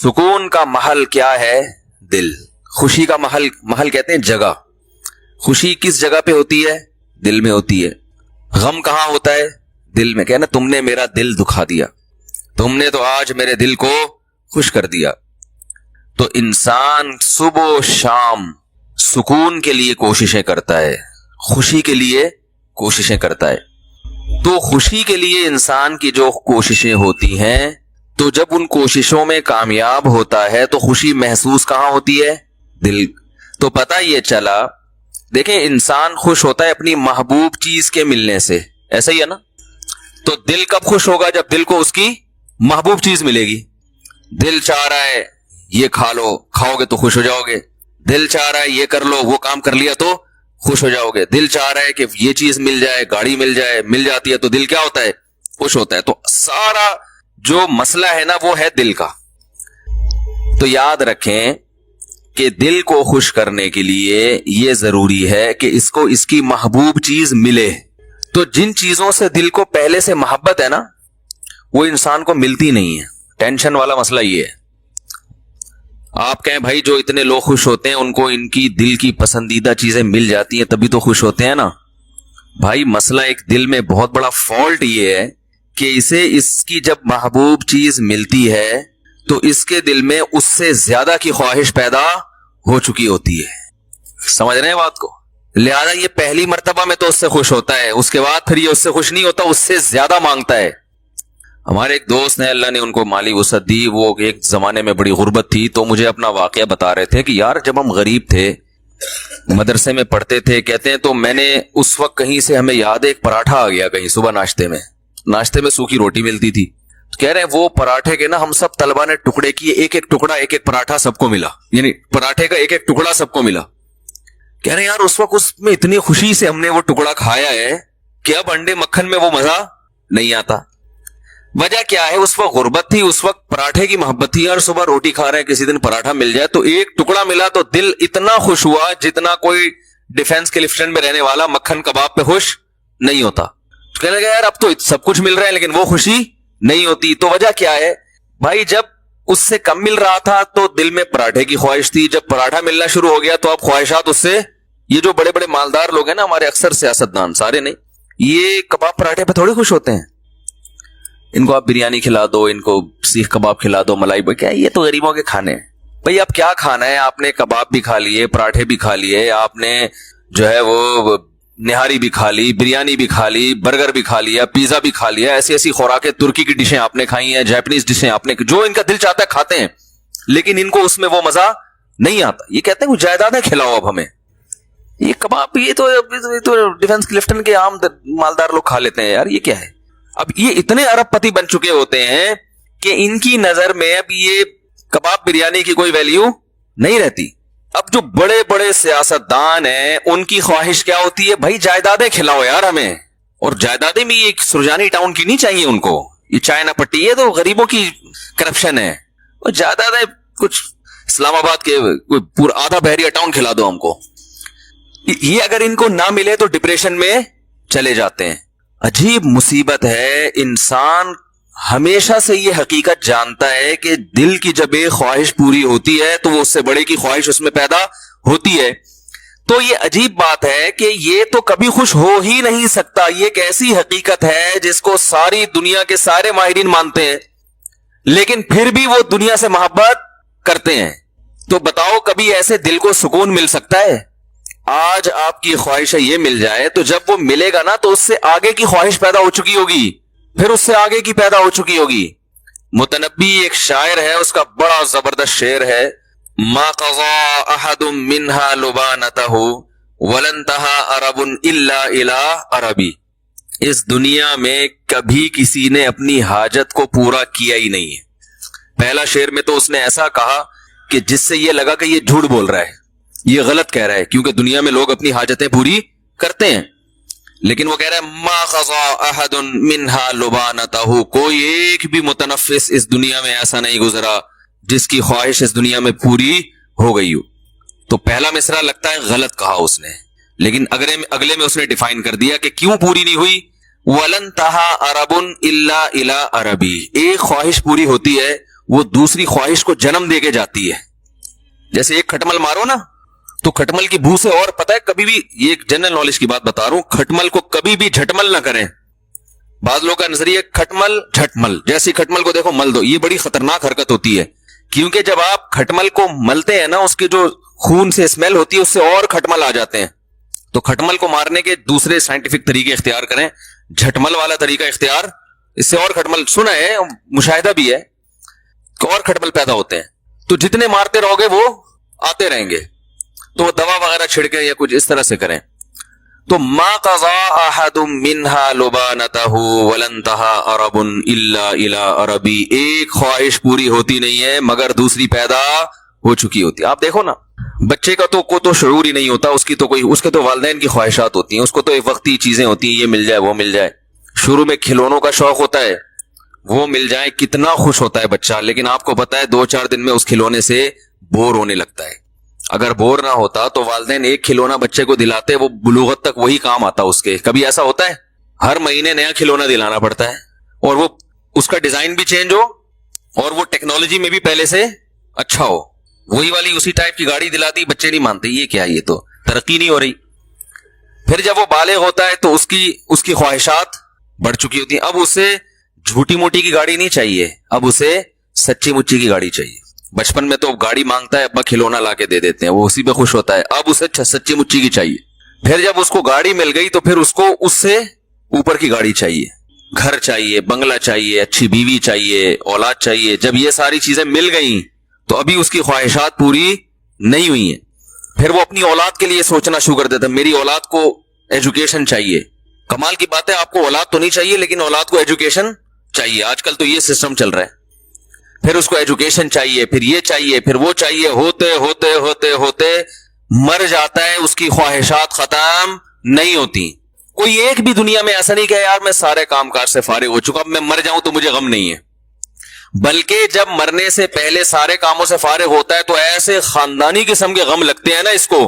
سکون کا محل کیا ہے؟ دل. خوشی کا محل کہتے ہیں جگہ. خوشی کس جگہ پہ ہوتی ہے؟ دل میں ہوتی ہے. غم کہاں ہوتا ہے؟ دل میں. کہنا تم نے میرا دل دکھا دیا, تم نے تو آج میرے دل کو خوش کر دیا. تو انسان صبح و شام سکون کے لیے کوششیں کرتا ہے, خوشی کے لیے کوششیں کرتا ہے. تو خوشی کے لیے انسان کی جو کوششیں ہوتی ہیں, تو جب ان کوششوں میں کامیاب ہوتا ہے تو خوشی محسوس کہاں ہوتی ہے؟ دل. تو پتہ یہ چلا, دیکھیں انسان خوش ہوتا ہے اپنی محبوب چیز کے ملنے سے, ایسا ہی ہے نا. تو دل کب خوش ہوگا؟ جب دل کو اس کی محبوب چیز ملے گی. دل چاہ رہا ہے یہ کھا لو, کھاؤ گے تو خوش ہو جاؤ گے. دل چاہ رہا ہے یہ کر لو, وہ کام کر لیا تو خوش ہو جاؤ گے. دل چاہ رہا ہے کہ یہ چیز مل جائے, گاڑی مل جائے, مل جاتی ہے تو دل کیا ہوتا ہے؟ خوش ہوتا ہے. تو سارا جو مسئلہ ہے نا وہ ہے دل کا. تو یاد رکھیں کہ دل کو خوش کرنے کے لیے یہ ضروری ہے کہ اس کو اس کی محبوب چیز ملے. تو جن چیزوں سے دل کو پہلے سے محبت ہے نا, وہ انسان کو ملتی نہیں ہے. ٹینشن والا مسئلہ یہ ہے. آپ کہیں بھائی جو اتنے لوگ خوش ہوتے ہیں ان کو ان کی دل کی پسندیدہ چیزیں مل جاتی ہیں تبھی تو خوش ہوتے ہیں نا. بھائی مسئلہ ایک دل میں بہت بڑا فالٹ یہ ہے کہ اسے اس کی جب محبوب چیز ملتی ہے تو اس کے دل میں اس سے زیادہ کی خواہش پیدا ہو چکی ہوتی ہے. سمجھ رہے ہیں بات کو؟ لہذا یہ پہلی مرتبہ میں تو اس سے خوش ہوتا ہے, اس کے بعد پھر یہ اس سے خوش نہیں ہوتا, اس سے زیادہ مانگتا ہے. ہمارے ایک دوست نے, اللہ نے ان کو مالی وسعت دی, وہ ایک زمانے میں بڑی غربت تھی, تو مجھے اپنا واقعہ بتا رہے تھے کہ یار جب ہم غریب تھے, مدرسے میں پڑھتے تھے, کہتے ہیں تو میں نے اس وقت کہیں سے ہمیں یاد ہے ایک پراٹھا آ گیا کہیں صبح ناشتے میں سوکھی روٹی ملتی تھی. کہہ رہے ہیں وہ پراٹھے کے نا ہم سب طلبہ نے ٹکڑے کیے, ایک ایک ٹکڑا, ایک ایک پراٹھا سب کو ملا, یعنی پراٹھے کا ایک ایک ٹکڑا سب کو ملا. کہہ رہے ہیں یار اس وقت اس میں اتنی خوشی سے ہم نے وہ ٹکڑا کھایا ہے کہ اب انڈے مکھن میں وہ مزہ نہیں آتا. وجہ کیا ہے؟ اس وقت غربت تھی, اس وقت پراٹھے کی محبت تھی. یار صبح روٹی کھا رہے ہیں, کسی دن پراٹھا مل جائے تو ایک ٹکڑا ملا تو دل اتنا خوش ہوا جتنا کوئی ڈیفنس کلفٹن میں رہنے والا مکھن کباب پہ خوش نہیں ہوتا. کہنے لگا یار اب تو سب کچھ مل رہا ہے لیکن وہ خوشی نہیں ہوتی. تو وجہ کیا ہے بھائی؟ جب اس سے کم مل رہا تھا تو دل میں پراٹھے کی خواہش تھی, جب پراٹھا ملنا شروع ہو گیا تو اب خواہشات اس سے, یہ جو بڑے بڑے مالدار لوگ ہیں نا ہمارے, اکثر سیاستدان, سارے نہیں, یہ کباب پراٹھے پہ تھوڑے خوش ہوتے ہیں. ان کو آپ بریانی کھلا دو, ان کو سیخ کباب کھلا دو, ملائی بھائی, کیا یہ تو غریبوں کے کھانے ہیں. بھائی اب کیا کھانا ہے؟ آپ نے کباب بھی کھا لیے, پراٹھے بھی کھا لیے, آپ نے جو ہے وہ نہاری بھی کھا لی, بریانی بھی کھا لی, برگر بھی کھا لیا, پیزا بھی کھا لیا, ایسی ایسی خوراکیں, ترکی کی ڈشیں آپ نے کھائی ہیں, جاپنیز ڈشیں آپ نے, جو ان کا دل چاہتا ہے کھاتے ہیں, لیکن ان کو اس میں وہ مزہ نہیں آتا. یہ کہتے ہیں وہ جائیدادیں کھلاؤ اب ہمیں, یہ کباب یہ تو ڈیفنس کلفٹن کے عام مالدار لوگ کھا لیتے ہیں. یار یہ کیا ہے؟ اب یہ اتنے ارب پتی بن چکے ہوتے ہیں کہ ان کی نظر میں اب یہ کباب بریانی کی کوئی ویلیو نہیں رہتی. اب جو بڑے بڑے سیاستدان ہیں ان کی خواہش کیا ہوتی ہے؟ بھائی جائیدادیں کھلاؤ یار ہمیں. اور جائیدادیں بھی ایک سرجانی ٹاؤن کی نہیں چاہیے ان کو, یہ چائنا پٹی ہے تو غریبوں کی کرپشن ہے. اور جائیدادیں کچھ اسلام آباد کے پورا آدھا بحریہ ٹاؤن کھلا دو ہم کو. یہ اگر ان کو نہ ملے تو ڈپریشن میں چلے جاتے ہیں. عجیب مصیبت ہے. انسان ہمیشہ سے یہ حقیقت جانتا ہے کہ دل کی جب ایک خواہش پوری ہوتی ہے تو وہ اس سے بڑے کی خواہش اس میں پیدا ہوتی ہے. تو یہ عجیب بات ہے کہ یہ تو کبھی خوش ہو ہی نہیں سکتا. یہ ایک ایسی حقیقت ہے جس کو ساری دنیا کے سارے ماہرین مانتے ہیں, لیکن پھر بھی وہ دنیا سے محبت کرتے ہیں. تو بتاؤ کبھی ایسے دل کو سکون مل سکتا ہے؟ آج آپ کی خواہش یہ مل جائے تو جب وہ ملے گا نا تو اس سے آگے کی خواہش پیدا ہو چکی ہوگی, پھر اس سے آگے کی پیدا ہو چکی ہوگی. متنبی ایک شاعر ہے, اس کا بڑا زبردست شعر ہے, ما قضا احد منها لبانته ولن انتهى عرب الا الى عربی. اس دنیا میں کبھی کسی نے اپنی حاجت کو پورا کیا ہی نہیں ہے. پہلا شعر میں تو اس نے ایسا کہا کہ جس سے یہ لگا کہ یہ جھوٹ بول رہا ہے, یہ غلط کہہ رہا ہے, کیونکہ دنیا میں لوگ اپنی حاجتیں پوری کرتے ہیں. لیکن وہ کہہ رہا ہے ما قضا احد منها لبانته, کوئی ایک بھی متنفس اس دنیا میں ایسا نہیں گزرا جس کی خواہش اس دنیا میں پوری ہو گئی ہو. تو پہلا مصرع لگتا ہے غلط کہا اس نے, لیکن اگلے میں اس نے ڈیفائن کر دیا کہ کیوں پوری نہیں ہوئی. وَلَن تَهَا عَرَبٌ إِلَّا إِلَىٰ عَرَبِي, ایک خواہش پوری ہوتی ہے وہ دوسری خواہش کو جنم دے کے جاتی ہے. جیسے ایک کھٹمل مارو نا تو کھٹمل کی بو سے، اور پتہ ہے کبھی بھی، یہ ایک جنرل نالج کی بات بتا رہا ہوں، کھٹمل کو کبھی بھی جھٹمل نہ کریں. بعض لوگوں کا نظریہ کھٹمل جھٹمل، جیسے کھٹمل کو دیکھو مل دو، یہ بڑی خطرناک حرکت ہوتی ہے. کیونکہ جب آپ کھٹمل کو ملتے ہیں نا، اس کی جو خون سے اسمیل ہوتی ہے اس سے اور کھٹمل آ جاتے ہیں. تو کھٹمل کو مارنے کے دوسرے سائنٹیفک طریقے اختیار کریں، جھٹمل والا طریقہ اختیار، اس سے اور کھٹمل، سنا ہے مشاہدہ بھی ہے کہ اور کھٹمل پیدا ہوتے ہیں. تو جتنے مارتے رہو گے وہ آتے رہیں گے. تو وہ دوا وغیرہ چھڑکیں یا کچھ اس طرح سے کریں. تو ما قضا احد منها لبانته ولن انتهى عرب الا الى عربی، ایک خواہش پوری ہوتی نہیں ہے مگر دوسری پیدا ہو چکی ہوتی ہے. آپ دیکھو نا، بچے کا تو شعور ہی نہیں ہوتا، اس کے تو والدین کی خواہشات ہوتی ہیں، اس کو تو ایک وقتی چیزیں ہوتی ہیں، یہ مل جائے وہ مل جائے. شروع میں کھلونوں کا شوق ہوتا ہے، وہ مل جائے کتنا خوش ہوتا ہے بچہ، لیکن آپ کو پتا ہے 2-4 دن میں اس کھلونے سے بور ہونے لگتا ہے. اگر بور نہ ہوتا تو والدین ایک کھلونا بچے کو دلاتے، وہ بلوغت تک وہی کام آتا اس کے. کبھی ایسا ہوتا ہے؟ ہر مہینے نیا کھلونا دلانا پڑتا ہے، اور وہ اس کا ڈیزائن بھی چینج ہو اور وہ ٹیکنالوجی میں بھی پہلے سے اچھا ہو. وہی والی اسی ٹائپ کی گاڑی دلاتی، بچے نہیں مانتے، یہ کیا، یہ تو ترقی نہیں ہو رہی. پھر جب وہ بالغ ہوتا ہے تو اس کی خواہشات بڑھ چکی ہوتی ہیں. اب اسے جھوٹی موٹی کی گاڑی نہیں چاہیے، اب اسے سچی مچی کی گاڑی چاہیے. بچپن میں تو گاڑی مانگتا ہے، ابا کھلونا لا کے دے دیتے ہیں، وہ اسی پہ خوش ہوتا ہے. اب اسے سچی مچی کی چاہیے. پھر جب اس کو گاڑی مل گئی تو پھر اس کو اس سے اوپر کی گاڑی چاہیے، گھر چاہیے، بنگلہ چاہیے، اچھی بیوی چاہیے، اولاد چاہیے. جب یہ ساری چیزیں مل گئیں تو ابھی اس کی خواہشات پوری نہیں ہوئی ہیں. پھر وہ اپنی اولاد کے لیے سوچنا شروع کر دیتا ہے، میری اولاد کو ایجوکیشن چاہیے. کمال کی بات ہے، آپ کو اولاد تو نہیں چاہیے لیکن اولاد کو ایجوکیشن چاہیے. آج کل تو یہ سسٹم چل رہا ہے. پھر اس کو ایجوکیشن چاہیے، پھر یہ چاہیے، پھر وہ چاہیے، ہوتے ہوتے ہوتے ہوتے مر جاتا ہے. اس کی خواہشات ختم نہیں ہوتی. کوئی ایک بھی دنیا میں ایسا نہیں کہ یار میں سارے کام کاج سے فارغ ہو چکا، اب میں مر جاؤں تو مجھے غم نہیں ہے. بلکہ جب مرنے سے پہلے سارے کاموں سے فارغ ہوتا ہے تو ایسے خاندانی قسم کے غم لگتے ہیں نا اس کو،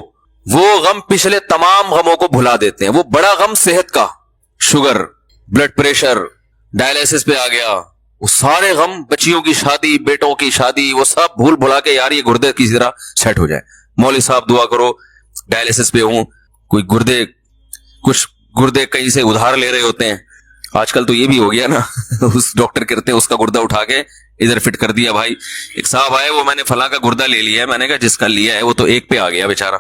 وہ غم پچھلے تمام غموں کو بھلا دیتے ہیں. وہ بڑا غم صحت کا، شوگر، بلڈ پریشر، ڈائلیسس پہ آ گیا، وہ سارے غم، بچیوں کی شادی، بیٹوں کی شادی، وہ سب بھول بھلا کے یار یہ گردے کسی طرح سیٹ ہو جائے. مولوی صاحب دعا کرو، ڈائلیسس پہ ہوں، کوئی کچھ گردے کہیں سے ادھار لے رہے ہوتے ہیں. آج کل تو یہ بھی ہو گیا نا اس ڈاکٹر کرتے اس کا گردہ اٹھا کے ادھر فٹ کر دیا. بھائی ایک صاحب آئے، وہ میں نے فلاں کا گردہ لے لیا ہے. میں نے کہا جس کا لیا ہے وہ تو ایک پہ آ گیا بیچارہ.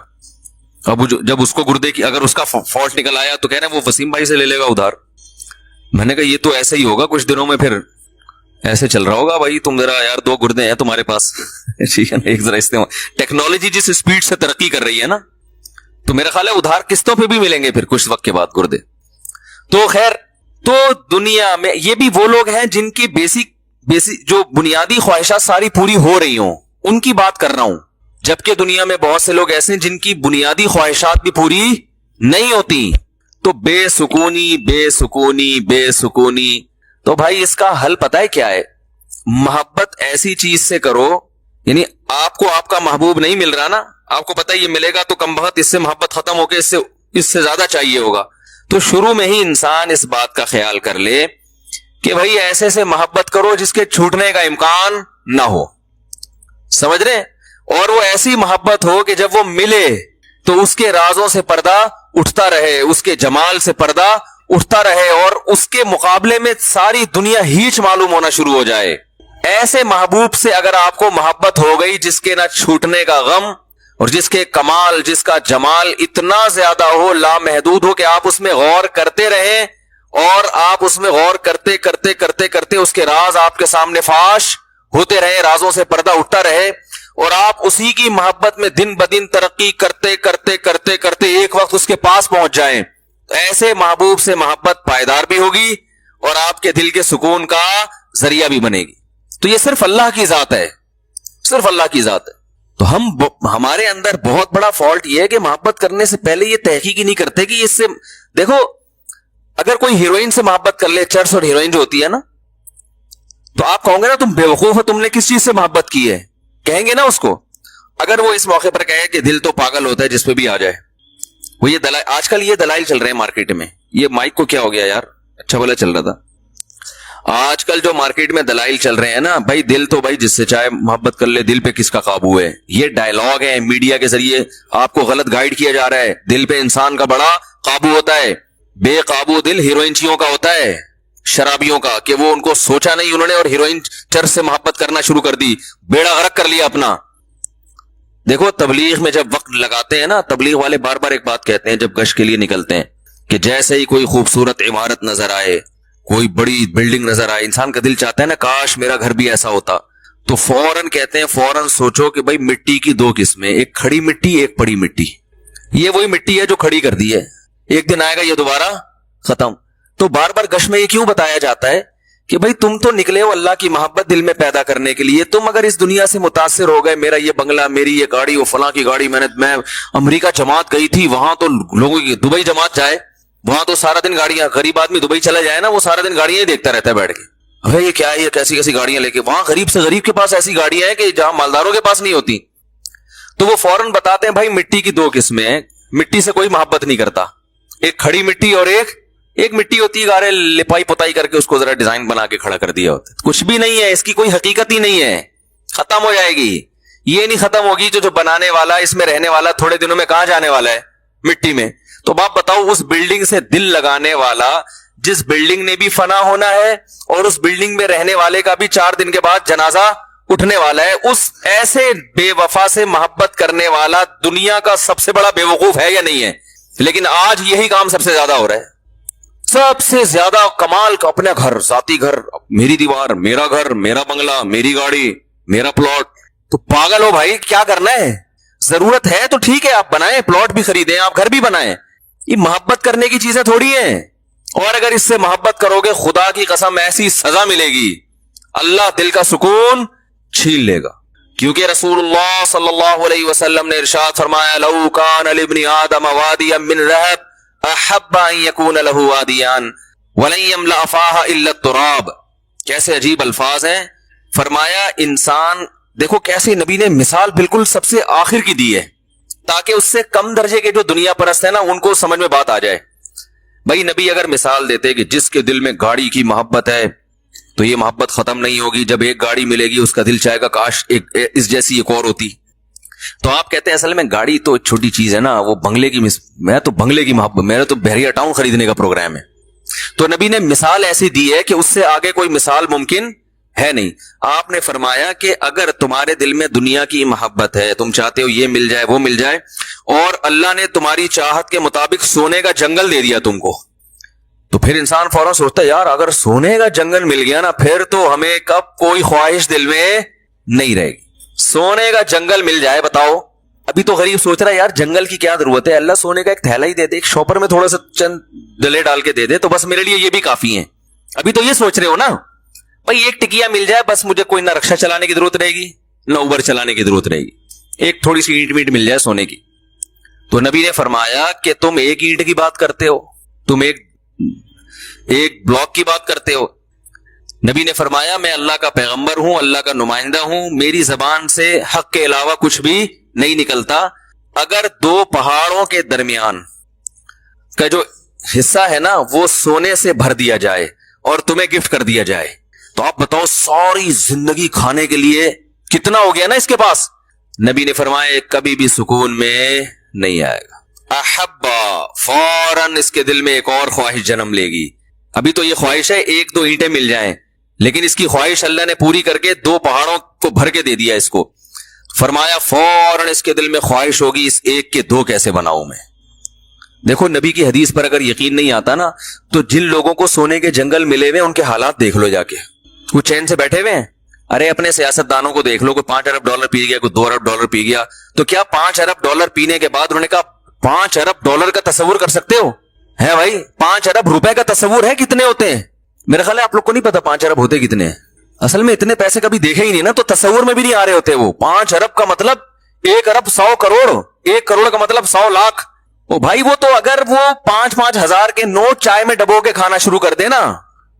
اب جب اس کو گردے کی اگر اس کا فالٹ نکل آیا تو کہہ رہے ہیں وہ وسیم بھائی سے لے لے گا ادھار. میں نے کہا یہ تو ایسے ہی ہوگا، کچھ دنوں میں پھر ایسے چل رہا ہوگا. بھائی تم ذرا یار 2 گردے ہیں تمہارے پاس ٹھیک ہے نا، ایک ذرا استعمال. ٹیکنالوجی جس اسپیڈ سے ترقی کر رہی ہے نا، تو میرا خیال ہے ادھار قسطوں پہ بھی ملیں گے پھر کچھ وقت کے بعد گردے. تو خیر، تو دنیا میں یہ بھی وہ لوگ ہیں جن کی بیسک جو بنیادی خواہشات ساری پوری ہو رہی ہوں، ان کی بات کر رہا ہوں. جبکہ دنیا میں بہت سے لوگ ایسے ہیں جن کی بنیادی خواہشات بھی پوری نہیں ہوتی. تو بے سکونی بے سکونی بے سکونی. تو بھائی اس کا حل پتہ ہے کیا ہے؟ محبت ایسی چیز سے کرو، یعنی آپ کو آپ کا محبوب نہیں مل رہا نا، آپ کو پتہ یہ ملے گا تو کم بخت اس سے محبت ختم ہو کے اس سے زیادہ چاہیے ہوگا. تو شروع میں ہی انسان اس بات کا خیال کر لے کہ بھائی ایسے سے محبت کرو جس کے چھوٹنے کا امکان نہ ہو. سمجھ رہے ہیں؟ اور وہ ایسی محبت ہو کہ جب وہ ملے تو اس کے رازوں سے پردہ اٹھتا رہے، اس کے جمال سے پردہ اٹھتا رہے، اور اس کے مقابلے میں ساری دنیا ہیچ معلوم ہونا شروع ہو جائے. ایسے محبوب سے اگر آپ کو محبت ہو گئی جس کے نہ چھوٹنے کا غم، اور جس کے کمال، جس کا جمال اتنا زیادہ ہو، لامحدود ہو، کہ آپ اس میں غور کرتے رہیں، اور آپ اس میں غور کرتے کرتے کرتے کرتے اس کے راز آپ کے سامنے فاش ہوتے رہے، رازوں سے پردہ اٹھتا رہے، اور آپ اسی کی محبت میں دن بدن ترقی کرتے کرتے کرتے کرتے ایک وقت اس کے پاس پہنچ جائیں. تو ایسے محبوب سے محبت پائیدار بھی ہوگی اور آپ کے دل کے سکون کا ذریعہ بھی بنے گی. تو یہ صرف اللہ کی ذات ہے، صرف اللہ کی ذات ہے. تو ہمارے اندر بہت بڑا فالٹ یہ ہے کہ محبت کرنے سے پہلے یہ تحقیق ہی نہیں کرتے کہ اس سے، دیکھو اگر کوئی ہیروئن سے محبت کر لے، چرس اور ہیروئن جو ہوتی ہے نا، تو آپ کہو گے نا تم بیوقوف ہو، تم نے کس چیز سے محبت کی ہے، کہیں گے نا اس کو. اگر وہ اس موقع پر کہے کہ دل تو پاگل ہوتا ہے جس پہ بھی آ جائے، وہ یہ آج کل یہ دلائل چل رہے ہیں مارکیٹ میں. یہ مائک کو کیا ہو گیا یار، اچھا بھلا چل رہا تھا. آج کل جو مارکیٹ میں دلائل چل رہے ہیں نا بھائی، دل تو بھائی جس سے چاہے محبت کر لے، دل پہ کس کا قابو ہے، یہ ڈائیلاگ ہے میڈیا کے ذریعے آپ کو غلط گائیڈ کیا جا رہا ہے. دل پہ انسان کا بڑا قابو ہوتا ہے، بے قابو دل ہیروئنچیوں کا ہوتا ہے، شرابیوں کا، کہ وہ ان کو سوچا نہیں انہوں نے اور ہیروئن چرس سے محبت کرنا شروع کر دی، بیڑا غرق کر لیا اپنا. دیکھو تبلیغ میں جب وقت لگاتے ہیں نا، تبلیغ والے بار بار ایک بات کہتے ہیں جب گشت کے لیے نکلتے ہیں کہ جیسے ہی کوئی خوبصورت عمارت نظر آئے، کوئی بڑی بلڈنگ نظر آئے، انسان کا دل چاہتا ہے نا کاش میرا گھر بھی ایسا ہوتا، تو فوراً کہتے ہیں فوراً سوچو کہ بھائی مٹی کی دو قسمیں، ایک کھڑی مٹی ایک پڑی مٹی. یہ وہی مٹی ہے جو کھڑی کر دی ہے، ایک دن آئے گا یہ دوبارہ ختم. تو بار بار گش میں یہ کیوں بتایا جاتا ہے کہ بھائی تم تو نکلے ہو اللہ کی محبت دل میں پیدا کرنے کے لیے، تم اگر اس دنیا سے متاثر ہو گئے، میرا یہ بنگلہ، میری یہ گاڑی، وہ فلاں کی گاڑی، میں امریکہ جماعت گئی تھی، وہاں تو لوگوں کی، دبئی جماعت جائے وہاں تو سارا دن گاڑیاں، غریب آدمی دبئی چلا جائے نا وہ سارا دن گاڑیاں ہی دیکھتا رہتا ہے بیٹھ کے، ارے یہ کیا ہے، یہ کیسی کیسی گاڑیاں لے کے، وہاں غریب سے غریب کے پاس ایسی گاڑیاں ہیں کہ جہاں مالداروں کے پاس نہیں ہوتی. تو وہ فوراً بتاتے ہیں بھائی مٹی کی دو قسمیں ہیں، مٹی سے کوئی محبت نہیں کرتا، ایک کھڑی مٹی اور ایک مٹی ہوتی ہے گارے لپائی پتائی کر کے اس کو ذرا ڈیزائن بنا کے کھڑا کر دیا ہوتا ہے، کچھ بھی نہیں ہے، اس کی کوئی حقیقت ہی نہیں ہے، ختم ہو جائے گی. یہ نہیں ختم ہوگی جو بنانے والا، اس میں رہنے والا تھوڑے دنوں میں کہاں جانے والا ہے، مٹی میں. تو باپ بتاؤ اس بلڈنگ سے دل لگانے والا، جس بلڈنگ نے بھی فنا ہونا ہے اور اس بلڈنگ میں رہنے والے کا بھی 4 دن کے بعد جنازہ اٹھنے والا ہے، اس ایسے بے وفا سے محبت کرنے والا دنیا کا سب سے بڑا بے وقوف ہے یا نہیں ہے؟ لیکن آج یہی کام سب سے زیادہ ہو رہا ہے، سب سے زیادہ کمال کا اپنا گھر، ذاتی گھر، میری دیوار، میرا گھر، میرا بنگلہ، میری گاڑی، میرا پلاٹ. تو پاگل ہو بھائی، کیا کرنا ہے؟ ضرورت ہے تو ٹھیک ہے آپ بنائیں، پلاٹ بھی خریدیں، آپ گھر بھی بنائیں، یہ محبت کرنے کی چیزیں تھوڑی ہیں. اور اگر اس سے محبت کرو گے خدا کی قسم ایسی سزا ملے گی، اللہ دل کا سکون چھین لے گا. کیونکہ رسول اللہ صلی اللہ علیہ وسلم نے ارشاد فرمایا لو کان لابن آدم وادیا من رہب احب ان یکون له وادیان ولن یملأ فاہ الا التراب. کیسے عجیب الفاظ ہیں. فرمایا انسان، دیکھو کیسے نبی نے مثال بالکل سب سے آخر کی دی ہے تاکہ اس سے کم درجے کے جو دنیا پرست ہیں نا ان کو سمجھ میں بات آ جائے. بھائی نبی اگر مثال دیتے کہ جس کے دل میں گاڑی کی محبت ہے تو یہ محبت ختم نہیں ہوگی، جب ایک گاڑی ملے گی اس کا دل چاہے گا کاش اس جیسی ایک اور ہوتی. تو آپ کہتے ہیں اصل میں گاڑی تو چھوٹی چیز ہے نا، وہ بنگلے کی میں تو بنگلے کی محبت، میرا تو بحریہ ٹاؤن خریدنے کا پروگرام ہے. تو نبی نے مثال ایسی دی ہے کہ اس سے آگے کوئی مثال ممکن ہے نہیں. آپ نے فرمایا کہ اگر تمہارے دل میں دنیا کی محبت ہے، تم چاہتے ہو یہ مل جائے وہ مل جائے، اور اللہ نے تمہاری چاہت کے مطابق سونے کا جنگل دے دیا تم کو، تو پھر انسان فوراً سوچتا ہے یار اگر سونے کا جنگل مل گیا نا پھر تو ہمیں کب کوئی خواہش دل میں نہیں رہے گی. سونے کا جنگل مل جائے، بتاؤ. ابھی تو غریب سوچ رہا ہے یار جنگل کی کیا ضرورت ہے، اللہ سونے کا ایک تھیلا ہی دے دے، ایک شاپر میں تھوڑا سا چند ڈلے ڈال کے دے دے تو بس میرے لیے یہ بھی کافی ہیں. ابھی تو یہ سوچ رہے ہو نا بھائی ایک ٹکیا مل جائے بس، مجھے کوئی نہ رکشا چلانے کی ضرورت رہے گی نہ اوبر چلانے کی ضرورت رہے گی، ایک تھوڑی سی اینٹ میٹ مل جائے سونے کی. تو نبی نے فرمایا کہ تم ایک اینٹ کی بات کرتے ہو، تم ایک بلاک کی بات کرتے ہو. نبی نے فرمایا میں اللہ کا پیغمبر ہوں، اللہ کا نمائندہ ہوں، میری زبان سے حق کے علاوہ کچھ بھی نہیں نکلتا. اگر 2 پہاڑوں کے درمیان کا جو حصہ ہے نا وہ سونے سے بھر دیا جائے اور تمہیں گفٹ کر دیا جائے تو آپ بتاؤ ساری زندگی کھانے کے لیے کتنا ہو گیا نا اس کے پاس. نبی نے فرمایا کبھی بھی سکون میں نہیں آئے گا. احبا، فوراً اس کے دل میں ایک اور خواہش جنم لے گی. ابھی تو یہ خواہش ہے 1-2 اینٹیں مل جائیں، لیکن اس کی خواہش اللہ نے پوری کر کے 2 پہاڑوں کو بھر کے دے دیا اس کو. فرمایا فوراً اس کے دل میں خواہش ہوگی اس ایک کے 2 کیسے بناؤں میں. دیکھو نبی کی حدیث پر اگر یقین نہیں آتا نا تو جن لوگوں کو سونے کے جنگل ملے ہوئے ان کے حالات دیکھ لو جا کے، وہ چین سے بیٹھے ہوئے ہیں. ارے اپنے سیاست دانوں کو دیکھ لو، کوئی $5 ارب پی گیا، کوئی $2 ارب پی گیا، تو کیا $5 ارب پینے کے بعد انہوں نے کہا $5 ارب کا تصور کر سکتے ہو؟ ہے بھائی $5 ارب کا تصور ہے کتنے ہوتے ہیں؟ میرا خیال ہے آپ لوگ کو نہیں پتا 5 ارب ہوتے کتنے ہیں. اصل میں اتنے پیسے کبھی دیکھے ہی نہیں نا، تو تصور میں بھی نہیں آ رہے ہوتے. وہ 5 ارب کا مطلب 1 ارب 100 کروڑ، 1 کروڑ کا مطلب 100 لاکھ. او بھائی وہ تو اگر وہ 5-5 ہزار کے نوٹ چائے میں ڈبو کے کھانا شروع کر دے نا،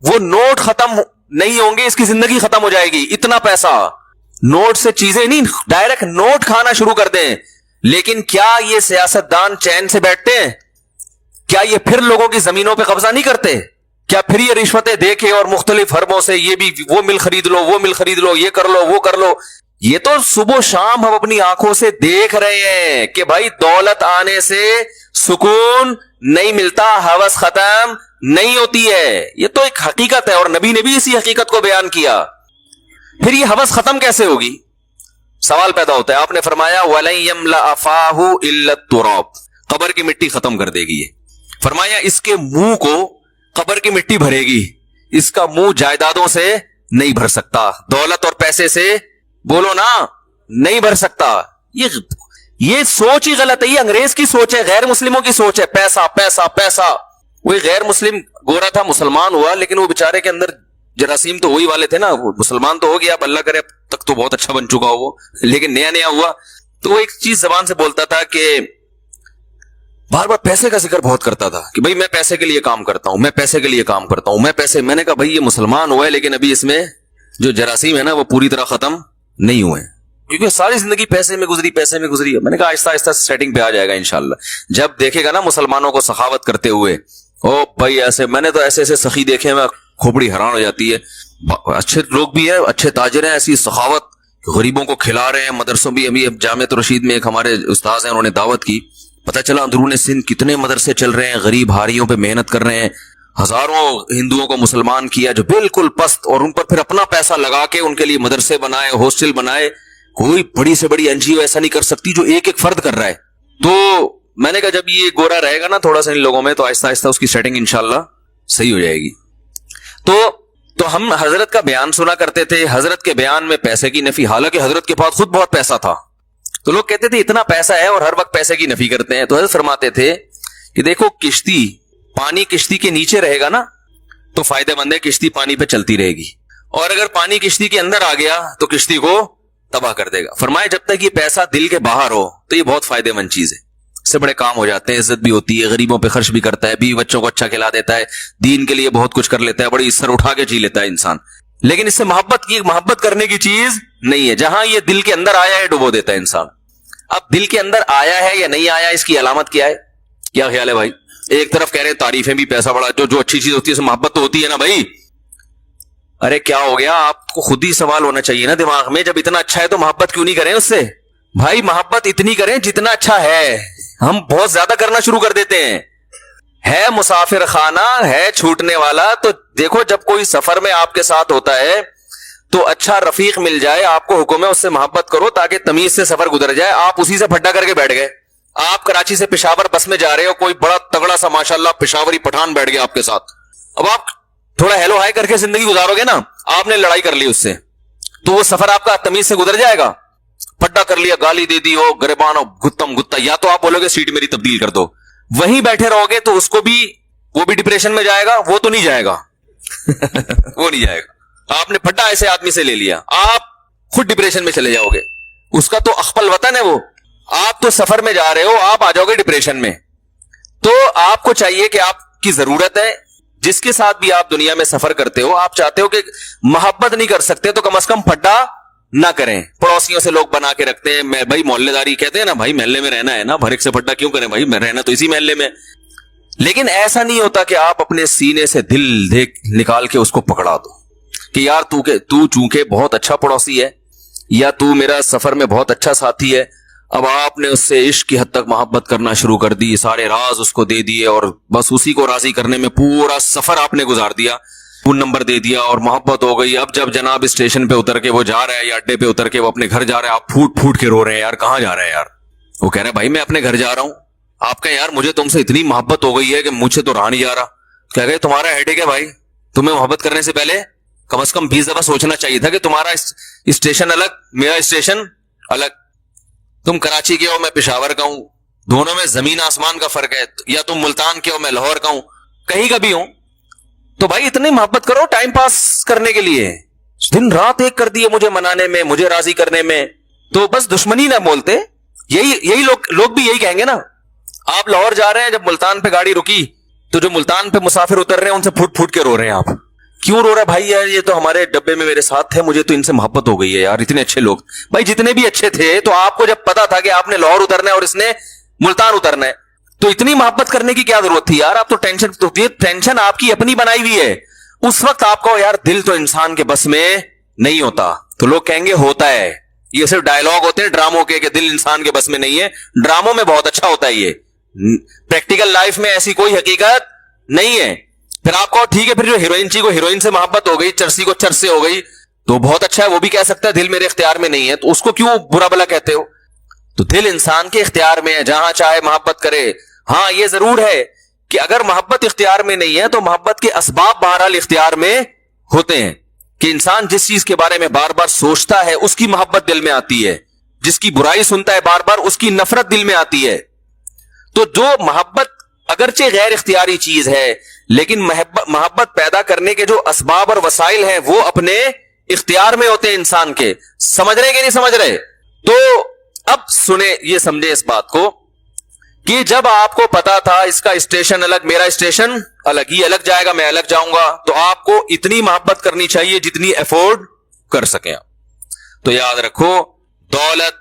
وہ نوٹ ختم نہیں ہوں گے، اس کی زندگی ختم ہو جائے گی. اتنا پیسا نوٹ سے چیزیں نہیں، ڈائریکٹ نوٹ کھانا شروع کر دیں. لیکن کیا یہ سیاست دان چین سے بیٹھتے ہیں؟ کیا یہ پھر لوگوں کی زمینوں پہ قبضہ نہیں کرتے؟ کیا پھر یہ رشوتیں دے کے اور مختلف حربوں سے یہ بھی وہ مل خرید لو وہ مل خرید لو یہ کر لو وہ کر لو. یہ تو صبح و شام ہم اپنی آنکھوں سے دیکھ رہے ہیں کہ بھائی دولت آنے سے سکون نہیں ملتا, ہوس ختم نہیں ہوتی ہے. یہ تو ایک حقیقت ہے اور نبی نے بھی اسی حقیقت کو بیان کیا. پھر یہ ہوس ختم کیسے ہوگی؟ سوال پیدا ہوتا ہے. آپ نے فرمایا وَلَن يَمْلَأَ فَاهُ إِلَّا التُّرَابُ, قبر کی مٹی ختم کر دے گی. فرمایا اس کے منہ کو قبر کی مٹی بھرے گی, اس کا منہ جائیدادوں سے نہیں بھر سکتا, دولت اور پیسے سے بولو نا نہیں بھر سکتا. یہ سوچ ہی غلط ہے, یہ انگریز کی سوچ ہے, غیر مسلموں کی سوچ ہے. پیسہ پیسہ پیسہ. وہی غیر مسلم گورا تھا, مسلمان ہوا, لیکن وہ بیچارے کے اندر جراثیم تو وہی والے تھے نا. وہ مسلمان تو ہو گیا, اب اللہ کرے اب تک تو بہت اچھا بن چکا ہو وہ, لیکن نیا نیا ہوا تو وہ ایک چیز زبان سے بولتا تھا کہ بار بار پیسے کا ذکر بہت کرتا تھا کہ بھائی میں پیسے کے لیے کام کرتا ہوں, میں پیسے کے لیے کام کرتا ہوں, میں پیسے. میں نے کہا بھائی یہ مسلمان ہوا ہے لیکن ابھی اس میں جو جراثیم ہے نا وہ پوری طرح ختم نہیں ہوئے, کیونکہ ساری زندگی پیسے میں گزری پیسے میں گزری. میں نے کہا آہستہ آہستہ سیٹنگ پہ آ جائے گا انشاءاللہ. جب دیکھے گا نا مسلمانوں کو سخاوت کرتے ہوئے, او بھائی ایسے میں نے تو ایسے ایسے سخی دیکھے ہیں, کھوپڑی حیران ہو جاتی ہے. اچھے لوگ بھی ہیں, اچھے تاجر ہیں, ایسی سخاوت غریبوں کو کھلا رہے ہیں. مدرسوں بھی ابھی جامعۃ رشید میں ایک ہمارے استاذ ہیں, انہوں نے دعوت کی, پتہ چلا اندرون سندھ کتنے مدرسے چل رہے ہیں, غریب ہاریوں پہ محنت کر رہے ہیں. ہزاروں ہندوؤں کو مسلمان کیا جو بالکل پست, اور ان پر پھر اپنا پیسہ لگا کے ان کے لیے مدرسے بنائے, ہاسٹل بنائے. کوئی بڑی سے بڑی این جی او ایسا نہیں کر سکتی جو ایک ایک فرد کر رہا ہے. تو میں نے کہا جب یہ گورا رہے گا نا تھوڑا سا ان لوگوں میں, تو آہستہ آہستہ اس کی سیٹنگ انشاءاللہ صحیح ہو جائے گی. تو ہم حضرت کا بیان سنا کرتے تھے, حضرت کے بیان میں پیسے کی نفی, حالانکہ حضرت کے پاس خود بہت پیسہ تھا. تو لوگ کہتے تھے اتنا پیسہ ہے اور ہر وقت پیسے کی نفی کرتے ہیں. تو حضرت فرماتے تھے کہ دیکھو کشتی, پانی کشتی کے نیچے رہے گا نا تو فائدہ مند ہے, کشتی پانی پہ چلتی رہے گی, اور اگر پانی کشتی کے اندر آ گیا تو کشتی کو تباہ کر دے گا. فرمایا جب تک یہ پیسہ دل کے باہر ہو تو یہ بہت فائدہ مند چیز ہے, اس سے بڑے کام ہو جاتے ہیں, عزت بھی ہوتی ہے, غریبوں پہ خرچ بھی کرتا ہے, بیوی بچوں کو اچھا کھلا دیتا ہے, دین کے لیے بہت کچھ کر لیتا ہے, بڑی سر اٹھا کے جی لیتا ہے انسان. لیکن اس سے محبت کرنے کی چیز نہیں ہے. جہاں یہ دل کے اندر آیا ہے ڈبو دیتا ہے انسان. اب دل کے اندر آیا ہے یا نہیں آیا, اس کی علامت کیا ہے؟ کیا خیال ہے بھائی؟ ایک طرف کہہ رہے ہیں تعریفیں بھی, پیسہ بڑا, جو اچھی چیز ہوتی ہے اس میں محبت تو ہوتی ہے نا بھائی. ارے کیا ہو گیا, آپ کو خود ہی سوال ہونا چاہیے نا دماغ میں, جب اتنا اچھا ہے تو محبت کیوں نہیں کریں اس سے؟ بھائی محبت اتنی کریں جتنا اچھا ہے. ہم بہت زیادہ کرنا شروع کر دیتے ہیں. ہے مسافر خانہ ہے چھوٹنے والا. تو دیکھو جب کوئی سفر میں آپ کے ساتھ ہوتا ہے تو اچھا رفیق مل جائے, آپ کو حکم ہے اس سے محبت کرو تاکہ تمیز سے سفر گزر جائے. آپ اسی سے پھڈا کر کے بیٹھ گئے, آپ کراچی سے پشاور بس میں جا رہے ہو, کوئی بڑا تگڑا سا ماشاءاللہ پشاوری پٹھان بیٹھ گیا آپ کے ساتھ. اب آپ تھوڑا ہیلو ہائی کر کے زندگی گزارو گے نا, آپ نے لڑائی کر لی اس سے تو وہ سفر آپ کا تمیز سے گزر جائے گا. پھڈا کر لیا, گالی دے دی ہو, گریبان ہو, گتم گتا, یا تو آپ بولو گے سیٹ میری تبدیل کر دو. وہیں بیٹھے رہو گے تو اس کو بھی, وہ بھی ڈپریشن میں جائے گا, وہ تو نہیں جائے گا وہ نہیں جائے گا. آپ نے پھڈا ایسے آدمی سے لے لیا, آپ خود ڈپریشن میں چلے جاؤ گے. اس کا تو اخپل وطن ہے وہ, آپ تو سفر میں جا رہے ہو, آپ آ جاؤ گے ڈپریشن میں. تو آپ کو چاہیے کہ آپ کی ضرورت ہے, جس کے ساتھ بھی آپ دنیا میں سفر کرتے ہو, آپ چاہتے ہو کہ محبت نہیں کر سکتے تو کم از کم پھڈا نہ کریں. پڑوسیوں سے لوگ بنا کے رکھتے ہیں, میں بھائی محلے داری کہتے ہیں نا, بھائی محلے میں رہنا ہے نا, بھر ایک سے پھڈا کیوں کریں بھائی, میں رہنا تو اسی محلے میں. لیکن ایسا نہیں ہوتا کہ آپ اپنے سینے سے دل نکال کے اس کو پکڑا دو کہ یار تو چونکہ بہت اچھا پڑوسی ہے, یا تو میرا سفر میں بہت اچھا ساتھی ہے. اب آپ نے اس سے عشق کی حد تک محبت کرنا شروع کر دی, سارے راز اس کو دے دیے, اور بس اسی کو راضی کرنے میں پورا سفر آپ نے گزار دیا, فون نمبر دے دیا اور محبت ہو گئی. اب جب جناب اسٹیشن پہ اتر کے وہ جا رہا ہے, یا اڈے پہ اتر کے وہ اپنے گھر جا رہا ہے, آپ پھوٹ پھوٹ کے رو رہے ہیں, یار کہاں جا رہا ہے یار؟ وہ کہہ رہے ہیں بھائی میں اپنے گھر جا رہا ہوں. آپ کہیں یار مجھے تم سے اتنی محبت ہو گئی ہے کہ مجھ سے تو رہا نہیں جا رہا. کہہ گئے تمہارا ہیڈیک ہے بھائی, تمہیں محبت کرنے سے پہلے کم از کم 20 دفعہ سوچنا چاہیے تھا کہ تمہارا اسٹیشن الگ, میرا اسٹیشن الگ. تم کراچی کے ہو, میں پشاور کا ہوں, دونوں میں زمین آسمان کا فرق ہے. یا تم ملتان کے ہو, میں لاہور کا ہوں, کہیں کا بھی ہوں. تو بھائی اتنی محبت کرو ٹائم پاس کرنے کے لیے, دن رات ایک کر دیے مجھے منانے میں, مجھے راضی کرنے میں. تو بس دشمنی نہ بولتے, یہی لوگ بھی یہی کہیں گے نا. آپ لاہور جا رہے ہیں, جب ملتان پہ گاڑی رکی تو جو ملتان پہ مسافر اتر رہے ہیں ان سے پھوٹ پھوٹ کے رو رہے ہیں. آپ کیوں رو رہا ہے بھائی؟ یار یہ تو ہمارے ڈبے میں میرے ساتھ تھے, مجھے تو ان سے محبت ہو گئی ہے یار, اتنے اچھے لوگ. بھائی جتنے بھی اچھے تھے تو آپ کو جب پتا تھا کہ آپ نے لاہور اترنا ہے اور اس نے ملتان اترنا ہے, تو اتنی محبت کرنے کی کیا ضرورت تھی یار, آپ تو ٹینشن آپ کی اپنی بنائی ہوئی ہے. اس وقت آپ کو یار دل تو انسان کے بس میں نہیں ہوتا, تو لوگ کہیں گے ہوتا ہے. یہ صرف ڈائلگ ہوتے ہیں ڈراموں کے کہ دل انسان کے بس میں نہیں ہے. ڈراموں میں بہت اچھا ہوتا ہے, یہ پریکٹیکل لائف میں ایسی کوئی حقیقت نہیں ہے. پھر آپ کو ٹھیک ہے, پھر جو ہیروئن چی کو ہیروئن سے محبت ہو گئی, چرسی کو چرس سے ہو گئی, تو بہت اچھا ہے, وہ بھی کہہ سکتا ہے دل میرے اختیار میں نہیں ہے, تو اس کو کیوں برا بلا کہتے ہو؟ تو دل انسان کے اختیار میں ہے, جہاں چاہے محبت کرے. ہاں یہ ضرور ہے کہ اگر محبت اختیار میں نہیں ہے تو محبت کے اسباب بہرحال اختیار میں ہوتے ہیں, کہ انسان جس چیز کے بارے میں بار بار سوچتا ہے اس کی محبت دل میں آتی ہے, جس کی برائی سنتا ہے بار بار اس کی نفرت دل میں آتی ہے. تو جو محبت اگرچہ غیر اختیاری چیز ہے, لیکن محبت پیدا کرنے کے جو اسباب اور وسائل ہیں وہ اپنے اختیار میں ہوتے ہیں انسان کے. سمجھ رہے کہ نہیں سمجھ رہے؟ تو اب سنیں, یہ سمجھے اس بات کو کہ جب آپ کو پتا تھا اس کا اسٹیشن الگ, میرا اسٹیشن الگ, ہی الگ جائے گا, میں الگ جاؤں گا, تو آپ کو اتنی محبت کرنی چاہیے جتنی افورڈ کر سکیں. تو یاد رکھو, دولت,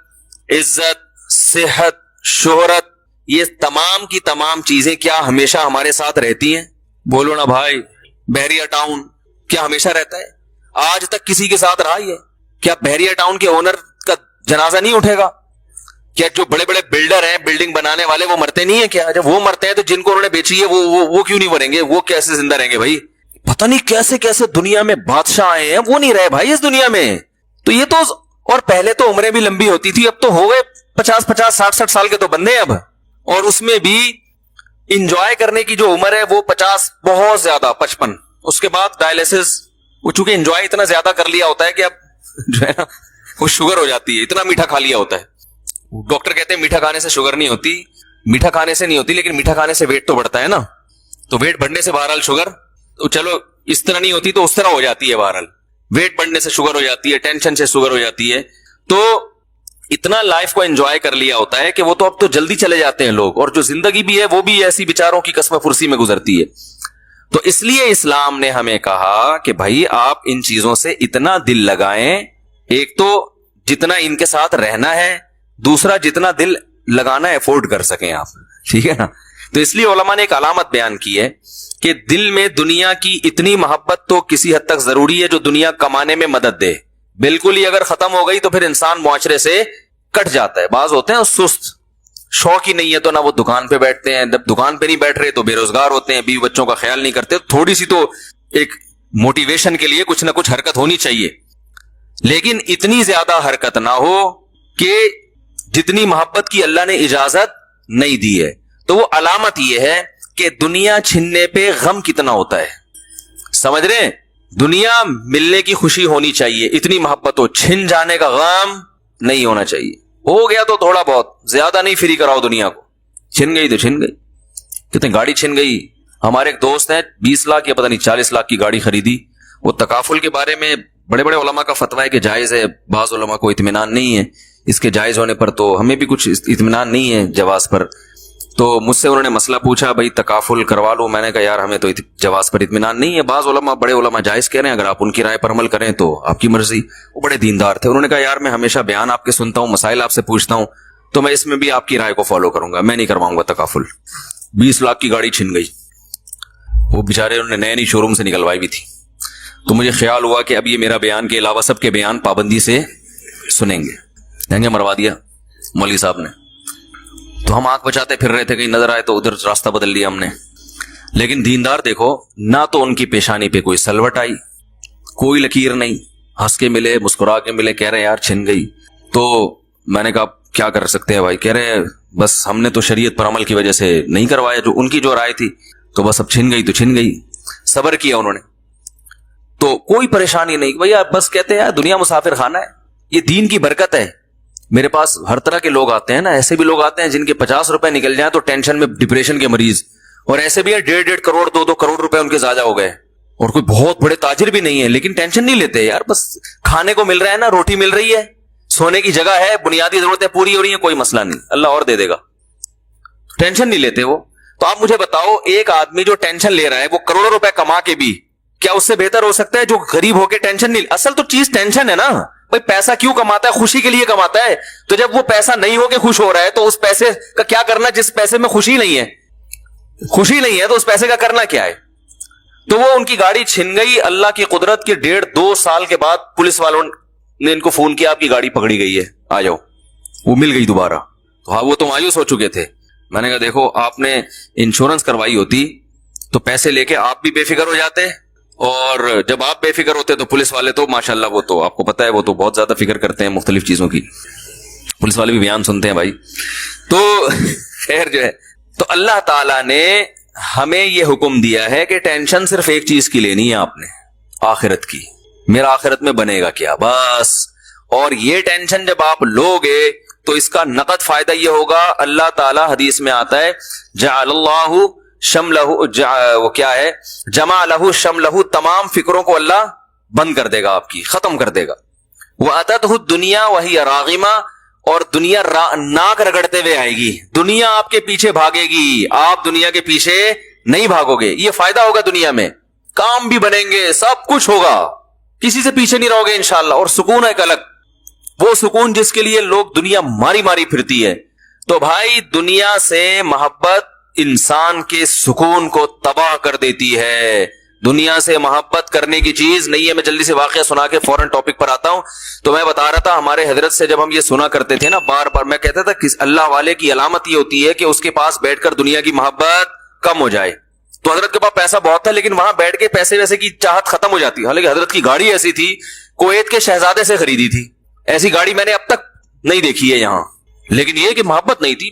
عزت, صحت, شہرت, یہ تمام کی تمام چیزیں کیا ہمیشہ ہمارے ساتھ رہتی ہیں؟ بولو نا بھائی. بحریہ ٹاؤن کیا ہمیشہ رہتا ہے؟ آج تک کسی کے ساتھ رہا ہی ہے کیا؟ بحریہ ٹاؤن کے اونر کا جنازہ نہیں اٹھے گا کیا؟ جو بڑے بڑے بلڈر ہیں, بلڈنگ بنانے والے, وہ مرتے نہیں ہیں کیا؟ جب وہ مرتے ہیں تو جن کو انہوں نے بیچی ہے وہ کیوں نہیں مریں گے؟ وہ کیسے زندہ رہیں گے بھائی؟ پتہ نہیں کیسے کیسے دنیا میں بادشاہ آئے ہیں, وہ نہیں رہے بھائی اس دنیا میں. تو یہ تو, اور پہلے تو عمریں بھی لمبی ہوتی تھی, اب تو ہو گئے 50 60 سال کے تو بندے ہیں اب, اور اس میں بھی انجوائے کرنے کی جو عمر ہے وہ 50, بہت زیادہ 55. اس کے بعد ڈائلیسس, وہ چونکہ انجوائے اتنا زیادہ کر لیا ہوتا ہے کہ اب جو ہے نا وہ شوگر ہو جاتی ہے, اتنا میٹھا کھا لیا ہوتا ہے. ڈاکٹر کہتے ہیں میٹھا کھانے سے شوگر نہیں ہوتی, میٹھا کھانے سے نہیں ہوتی, لیکن میٹھا کھانے سے ویٹ تو بڑھتا ہے نا. تو ویٹ بڑھنے سے بہرحال شوگر, تو چلو اس طرح نہیں ہوتی تو اس طرح ہو جاتی ہے. بہرحال ویٹ بڑھنے سے شوگر ہو جاتی ہے, ٹینشن سے شوگر ہو جاتی ہے. تو اتنا لائف کو انجوائے کر لیا ہوتا ہے کہ وہ تو اب تو جلدی چلے جاتے ہیں لوگ, اور جو زندگی بھی ہے وہ بھی ایسی بیچاروں کی قسم فرسی میں گزرتی ہے. تو اس لیے اسلام نے ہمیں کہا کہ بھائی آپ ان چیزوں سے اتنا دل لگائیں, ایک تو جتنا ان کے ساتھ رہنا ہے, دوسرا جتنا دل لگانا افورڈ کر سکیں آپ, ٹھیک ہے نا. تو اس لیے علماء نے ایک علامت بیان کی ہے کہ دل میں دنیا کی اتنی محبت تو کسی حد تک ضروری ہے جو دنیا کمانے میں مدد دے. بالکل ہی اگر ختم ہو گئی تو پھر انسان معاشرے سے کٹ جاتا ہے. بعض ہوتے ہیں سست, شوق ہی نہیں ہے تو نہ وہ دکان پہ بیٹھتے ہیں, جب دکان پہ نہیں بیٹھ رہے تو بے روزگار ہوتے ہیں, بیوی بچوں کا خیال نہیں کرتے. تھوڑی سی تو ایک موٹیویشن کے لیے کچھ نہ کچھ حرکت ہونی چاہیے, لیکن اتنی زیادہ حرکت نہ ہو کہ جتنی محبت کی اللہ نے اجازت نہیں دی ہے. تو وہ علامت یہ ہے کہ دنیا چھننے پہ غم کتنا ہوتا ہے. سمجھ رہے ہیں؟ دنیا ملنے کی خوشی ہونی چاہیے, اتنی محبت ہو, چھن جانے کا غم نہیں ہونا چاہیے. ہو گیا تو تھوڑا بہت, زیادہ نہیں فری کراؤ دنیا کو. چھن گئی تو چھن گئی. کتنے گاڑی چھن گئی. ہمارے ایک دوست ہیں 20 لاکھ یا پتہ نہیں 40 لاکھ کی گاڑی خریدی. وہ تکافل کے بارے میں بڑے بڑے علماء کا فتویٰ ہے کہ جائز ہے, بعض علماء کو اطمینان نہیں ہے اس کے جائز ہونے پر, تو ہمیں بھی کچھ اطمینان نہیں ہے جواز پر. تو مجھ سے انہوں نے مسئلہ پوچھا, بھائی تکافل کروا لو. میں نے کہا یار ہمیں تو جواز پر اطمینان نہیں ہے. بعض علماء, بڑے علماء جائز کہہ رہے ہیں, اگر آپ ان کی رائے پر عمل کریں تو آپ کی مرضی. وہ بڑے دیندار تھے, انہوں نے کہا یار میں ہمیشہ بیان آپ کے سنتا ہوں, مسائل آپ سے پوچھتا ہوں, تو میں اس میں بھی آپ کی رائے کو فالو کروں گا, میں نہیں کرواؤں گا تکافل. 20 لاکھ کی گاڑی چھن گئی. وہ بیچارے انہوں نے نئے شو روم سے نکلوائی بھی تھی. تو مجھے خیال ہوا کہ اب یہ میرا بیان کے علاوہ سب کے بیان پابندی سے سنیں گے. لہنگے مروا دیا مولوی صاحب نے. تو ہم آنکھ بچاتے پھر رہے تھے, کہیں نظر آئے تو ادھر راستہ بدل لیا ہم نے. لیکن دیندار دیکھو, نہ تو ان کی پیشانی پہ کوئی سلوٹ آئی, کوئی لکیر نہیں, ہنس کے ملے, مسکرا کے ملے, کہہ رہے یار چھن گئی. تو میں نے کہا کیا کر سکتے ہیں بھائی. کہہ رہے بس ہم نے تو شریعت پر عمل کی وجہ سے نہیں کروایا, جو ان کی جو رائے تھی, تو بس اب چھن گئی تو چھن گئی. صبر کیا انہوں نے, تو کوئی پریشانی نہیں. بھیا بس کہتے ہیں یار دنیا مسافر خانہ ہے, یہ دین کی برکت ہے. میرے پاس ہر طرح کے لوگ آتے ہیں نا, ایسے بھی لوگ آتے ہیں جن کے 50 روپے نکل جائیں تو ٹینشن میں, ڈپریشن کے مریض, اور ایسے بھی ہے 1.5 کروڑ 2 کروڑ روپے ان کے ضائع ہو گئے, اور کوئی بہت بڑے تاجر بھی نہیں ہے, لیکن ٹینشن نہیں لیتے یار. بس کھانے کو مل رہا ہے نا, روٹی مل رہی ہے, سونے کی جگہ ہے, بنیادی ضرورتیں پوری ہو رہی ہیں, کوئی مسئلہ نہیں, اللہ اور دے دے گا. ٹینشن نہیں لیتے وہ. تو آپ مجھے بتاؤ, ایک آدمی جو ٹینشن لے رہا ہے وہ کروڑوں روپے کما کے بھی, کیا اس سے بہتر ہو سکتا ہے جو غریب ہو کے ٹینشن نہیں؟ اصل تو چیز ٹینشن ہے نا, بھائی پیسہ کیوں کماتا ہے؟ خوشی کے لیے کماتا ہے. تو جب وہ پیسہ نہیں ہو کے خوش ہو رہا ہے تو اس پیسے کا کیا کرنا جس پیسے میں خوشی نہیں ہے تو اس پیسے کا کرنا کیا ہے؟ تو وہ ان کی گاڑی چھن گئی. اللہ کی قدرت کے 1.5-2 سال کے بعد پولیس والوں نے ان کو فون کیا آپ کی گاڑی پکڑی گئی ہے, آ جاؤ. وہ مل گئی دوبارہ. تو ہاں وہ تو مایوس ہو چکے تھے. میں نے کہا دیکھو آپ نے انشورنس کروائی ہوتی تو پیسے لے کے آپ بھی بے فکر ہو جاتے, اور جب آپ بے فکر ہوتے تو پولیس والے تو ماشاءاللہ وہ تو آپ کو پتا ہے وہ تو بہت زیادہ فکر کرتے ہیں مختلف چیزوں کی. پولیس والے بھی بیان سنتے ہیں بھائی. تو خیر جو ہے, تو اللہ تعالیٰ نے ہمیں یہ حکم دیا ہے کہ ٹینشن صرف ایک چیز کی لینی ہے آپ نے, آخرت کی. میرا آخرت میں بنے گا کیا, بس. اور یہ ٹینشن جب آپ لوگے تو اس کا نقد فائدہ یہ ہوگا, اللہ تعالیٰ حدیث میں آتا ہے جعل اللہ شملہ, وہ کیا ہے, جمع لہ شملہ, تمام فکروں کو اللہ بند کر دے گا, آپ کی ختم کر دے گا. وَأَتَتْهُ الدُّنْيَا وَهِيَ رَاغِمَةٌ, اور دنیا ناک رگڑتے ہوئے آئے گی. دنیا آپ کے پیچھے بھاگے گی, آپ دنیا کے پیچھے نہیں بھاگو گے. یہ فائدہ ہوگا دنیا میں, کام بھی بنیں گے, سب کچھ ہوگا, کسی سے پیچھے نہیں رہو گے انشاءاللہ. اور سکون ایک الگ, وہ سکون جس کے لیے لوگ دنیا ماری ماری پھرتی ہے. تو بھائی دنیا سے محبت انسان کے سکون کو تباہ کر دیتی ہے. دنیا سے محبت کرنے کی چیز نہیں ہے. میں جلدی سے واقعہ سنا کے فوراً ٹاپک پر آتا ہوں. تو میں بتا رہا تھا ہمارے حضرت سے جب ہم یہ سنا کرتے تھے نا بار بار, میں کہتا تھا کہ اللہ والے کی علامت یہ ہوتی ہے کہ اس کے پاس بیٹھ کر دنیا کی محبت کم ہو جائے. تو حضرت کے پاس پیسہ بہت تھا لیکن وہاں بیٹھ کے پیسے ویسے کی چاہت ختم ہو جاتی. حالانکہ حضرت کی گاڑی ایسی تھی, کویت کے شہزادے سے خریدی تھی. ایسی گاڑی میں نے اب تک نہیں دیکھی ہے یہاں. لیکن یہ کہ محبت نہیں تھی.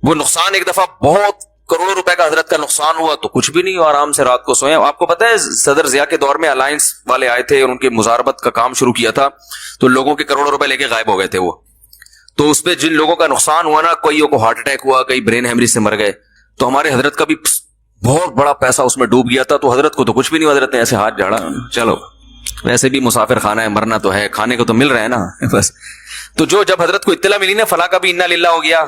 وہ نقصان ایک دفعہ بہت کروڑوں روپے کا حضرت کا نقصان ہوا تو کچھ بھی نہیں, آرام سے رات کو سوئے. آپ کو پتا ہے صدر ضیاء کے دور میں الائنس والے آئے تھے اور ان کے مزاربت کا کام شروع کیا تھا, تو لوگوں کے کروڑوں روپے لے کے غائب ہو گئے تھے وہ. تو اس پہ جن لوگوں کا نقصان ہوا نا, کوئیوں کو ہارٹ اٹیک ہوا, کئی برین ہیمریج سے مر گئے. تو ہمارے حضرت کا بھی بہت بڑا پیسہ اس میں ڈوب گیا تھا. تو حضرت کو تو کچھ بھی نہیں, حضرت نے ایسے ہاتھ جھاڑا, چلو ویسے بھی مسافر خانہ ہے, مرنا تو ہے, کھانے کو تو مل رہا ہے نا بس. تو جب حضرت کو اطلاع ملی نا فلاں کا بھی انا للہ ہو گیا.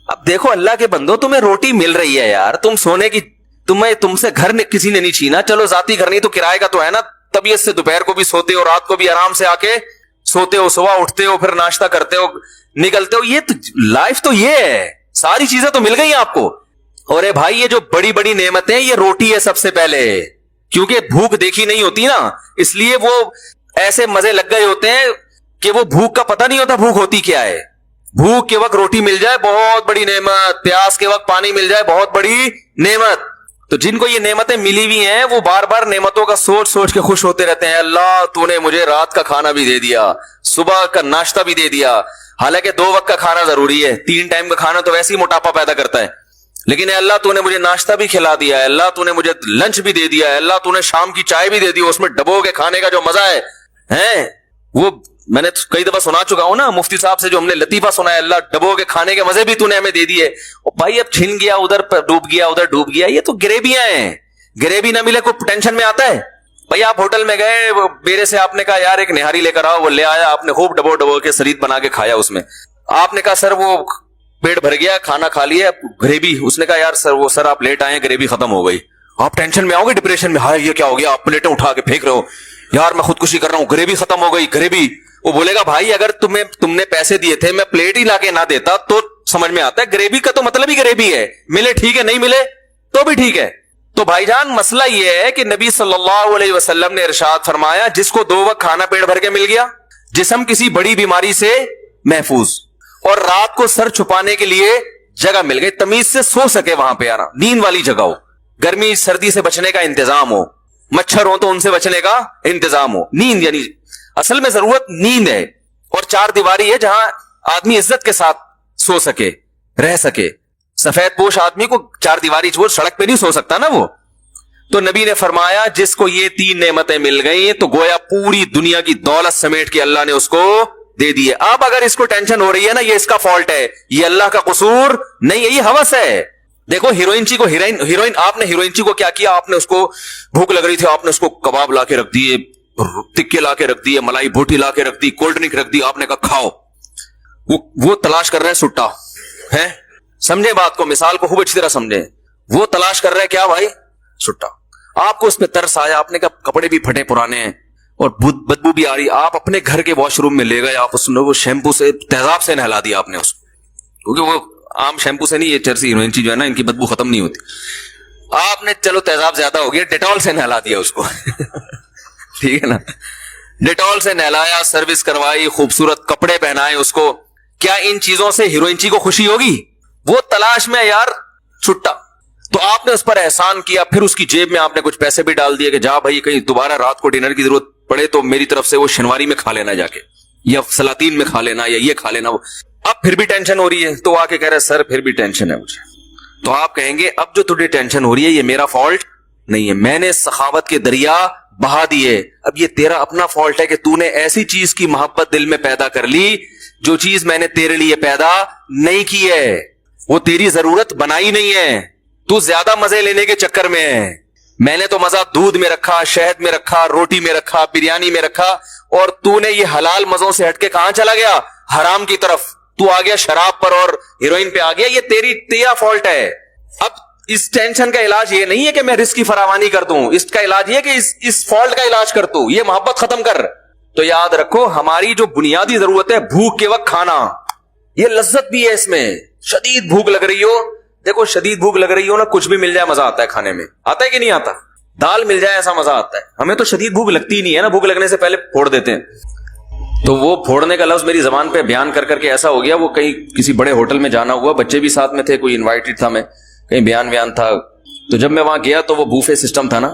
اب دیکھو اللہ کے بندو, تمہیں روٹی مل رہی ہے یار, تم سونے کی, تم سے گھر کسی نے نہیں چھینا. چلو ذاتی گھر نہیں تو کرائے کا تو ہے نا. طبیعت سے دوپہر کو بھی سوتے ہو, رات کو بھی آرام سے آ کے سوتے ہو, صبح اٹھتے ہو, پھر ناشتہ کرتے ہو, نکلتے ہو. یہ تو لائف تو یہ ہے, ساری چیزیں تو مل گئی آپ کو. اور اے بھائی یہ جو بڑی بڑی نعمتیں, یہ روٹی ہے سب سے پہلے, کیونکہ بھوک دیکھی نہیں ہوتی نا, اس لیے وہ ایسے مزے لگ گئے ہوتے ہیں کہ وہ بھوک کا پتہ نہیں ہوتا بھوک ہوتی کیا ہے. بھوک کے وقت روٹی مل جائے بہت بڑی نعمت, پیاس کے وقت پانی مل جائے بہت بڑی نعمت. تو جن کو یہ نعمتیں ملی ہوئی ہیں وہ بار بار نعمتوں کا سوچ سوچ کے خوش ہوتے رہتے ہیں. اللہ تو نے مجھے رات کا کھانا بھی دے دیا, صبح کا ناشتہ بھی دے دیا. حالانکہ 2 وقت کا کھانا ضروری ہے, 3 ٹائم کا کھانا تو ویسے ہی موٹاپا پیدا کرتا ہے. لیکن اے اللہ تو نے مجھے ناشتہ بھی کھلا دیا ہے, اللہ تو نے مجھے لنچ بھی دے دیا ہے, اللہ تو نے شام کی چائے بھی دے دی, اس میں ڈبو کے کھانے کا جو مزہ ہے وہ میں نے کئی دفعہ سنا چکا ہوں نا مفتی صاحب سے, جو ہم نے لطیفہ سنا ہے, اللہ ڈبو کے کھانے کے مزے بھی تو نے ہمیں دے دیے. بھائی اب چھن گیا, ادھر ڈوب گیا, ادھر ڈوب گیا, یہ تو گریبیاں ہیں. گریبی نہ ملے کوئی ٹینشن میں آتا ہے. بھائی آپ ہوٹل میں گئے, میرے سے آپ نے کہا یار ایک نہاری لے کر آؤ, وہ لے آیا, آپ نے خوب ڈبو کے سرید بنا کے کھایا. اس میں آپ نے کہا سر وہ پیٹ بھر گیا, کھانا کھا لیا, گریبی. اس نے کہا یار سر آپ لیٹ آئے, گریبی ختم ہو گئی. آپ ٹینشن میں آؤ گے, ڈپریشن میں, ہائے یہ کیا ہو گیا, آپ پلیٹیں اٹھا کے پھینک رہے ہو, یار میں خودکشی کر رہا ہوں, گریبی ختم ہو گئی, گریبی. وہ بولے گا بھائی اگر تم نے پیسے دیے تھے, میں پلیٹ ہی لا کے نہ دیتا تو سمجھ میں آتا ہے. گریبی کا تو مطلب ہی گریبی ہے, ملے ٹھیک ہے, نہیں ملے تو بھی ٹھیک ہے. تو بھائی جان مسئلہ یہ ہے کہ نبی صلی اللہ علیہ وسلم نے ارشاد فرمایا, جس کو 2 وقت کھانا پیٹ بھر کے مل گیا, جسم کسی بڑی بیماری سے محفوظ, اور رات کو سر چھپانے کے لیے جگہ مل گئی, تمیز سے سو سکے وہاں پہ, آنا نیند والی جگہ ہو, گرمی سردی سے بچنے کا انتظام ہو, مچھر ہو تو ان سے بچنے کا انتظام ہو. نیند یعنی اصل میں ضرورت نیند ہے, اور 4 دیواری ہے جہاں آدمی عزت کے ساتھ سو سکے, رہ سکے. سفید پوش آدمی کو 4 دیواری چھوڑ سڑک پہ نہیں سو سکتا نا وہ. تو نبی نے فرمایا جس کو یہ 3 نعمتیں مل گئی تو گویا پوری دنیا کی دولت سمیٹ کے اللہ نے اس کو دے دی ہے. اب اگر اس کو ٹینشن ہو رہی ہے نا, یہ اس کا فالٹ ہے, یہ اللہ کا قصور نہیں ہے, یہ ہوس ہے. دیکھو ہیروئن چی کو, ہیروئن آپ نے ہیروئن چی کو کیا کیا, آپ نے اس کو بھوک لگ رہی تھی, آپ نے اس کو کباب لا کے رکھ دیے, ٹکے لا کے رکھ دیے, ملائی بوٹی لا کے رکھ دی, کولڈ ڈرنک رکھ دی, آپ نے کہا کھاؤ. وہ تلاش کر رہے ہیں سٹا ہے, سمجھے بات کو, مثال کو خوب اچھی طرح سمجھے. وہ تلاش کر رہے ہیں کیا بھائی, سٹا. آپ کو اس پہ ترس آیا, آپ نے کہا کپڑے بھی پھٹے پرانے ہیں, اور بدبو بھی آ رہی, آپ اپنے گھر کے واش روم میں لے گئے, آپ اس نے وہ شیمپو سے تیزاب سے نہلا دیا آپ نے اس کو, کیونکہ وہ عام شیمپو سے نہیں, یہ چرسی ہیروئن جو ہے نا ان کی بدبو ختم نہیں ہوتی, آپ نے چلو تیزاب زیادہ ہو گیا, ڈیٹول سے نہلا دیا اس کو ٹھیک ہے نا, ڈیٹول سے نہلایا, سروس کروائی, خوبصورت کپڑے پہنائے اس کو. کیا ان چیزوں سے ہیروئنچی کو خوشی ہوگی؟ وہ تلاش میں یار چھٹا, تو آپ نے اس پر احسان کیا, پھر اس کی جیب میں آپ نے کچھ پیسے بھی ڈال دیے کہ جا بھائی کہیں دوبارہ رات کو ڈنر کی ضرورت پڑے تو میری طرف سے وہ شنواری میں کھا لینا جا کے, یا سلاطین میں کھا لینا, یا یہ کھا لینا. اب پھر بھی ٹینشن ہو رہی ہے, تو آ کے کہہ رہے سر پھر بھی ٹینشن ہے مجھے. تو آپ کہیں گے اب جو تجھے ٹینشن ہو رہی ہے یہ میرا فالٹ نہیں ہے, میں نے سخاوت کے دریا بہا دیے, اب یہ تیرا اپنا فالٹ ہے کہ تو نے ایسی چیز کی محبت دل میں پیدا کر لی جو چیز میں نے تیرے لیے پیدا نہیں کی ہے, وہ تیری ضرورت بنائی نہیں ہے, تو زیادہ مزے لینے کے چکر میں ہے. میں نے تو مزہ دودھ میں رکھا, شہد میں رکھا, روٹی میں رکھا, بریانی میں رکھا, اور تو نے یہ حلال مزوں سے ہٹ کے کہاں چلا گیا؟ حرام کی طرف. تو آ گیا شراب پر اور ہیروئن پہ آ گیا, یہ تیرا فالٹ ہے. اب اس ٹینشن کا علاج یہ نہیں ہے کہ میں رزق کی فراوانی کر دوں, اس کا علاج یہ ہے کہ اس فالٹ کا علاج کر دوں, یہ محبت ختم کر. تو یاد رکھو ہماری جو بنیادی ضرورت ہے بھوک کے وقت کھانا, یہ لذت بھی ہے اس میں. شدید بھوک لگ رہی ہو, دیکھو شدید بھوک لگ رہی ہو نا, کچھ بھی مل جائے مزہ آتا ہے کھانے میں, آتا ہے کہ نہیں آتا؟ دال مل جائے ایسا مزہ آتا ہے. ہمیں تو شدید بھوک لگتی ہی نہیں ہے نا, بھوک لگنے سے پہلے پھوڑ دیتے ہیں. تو وہ پھوڑنے کا لفظ میری زبان پہ بیان کر کے ایسا ہو گیا, وہ کہیں کسی بڑے ہوٹل میں جانا ہوا, بچے بھی ساتھ میں تھے, کوئی انوائٹڈ تھا, میں کہیں بیان تھا. تو جب میں وہاں گیا تو وہ بوفے سسٹم تھا نا,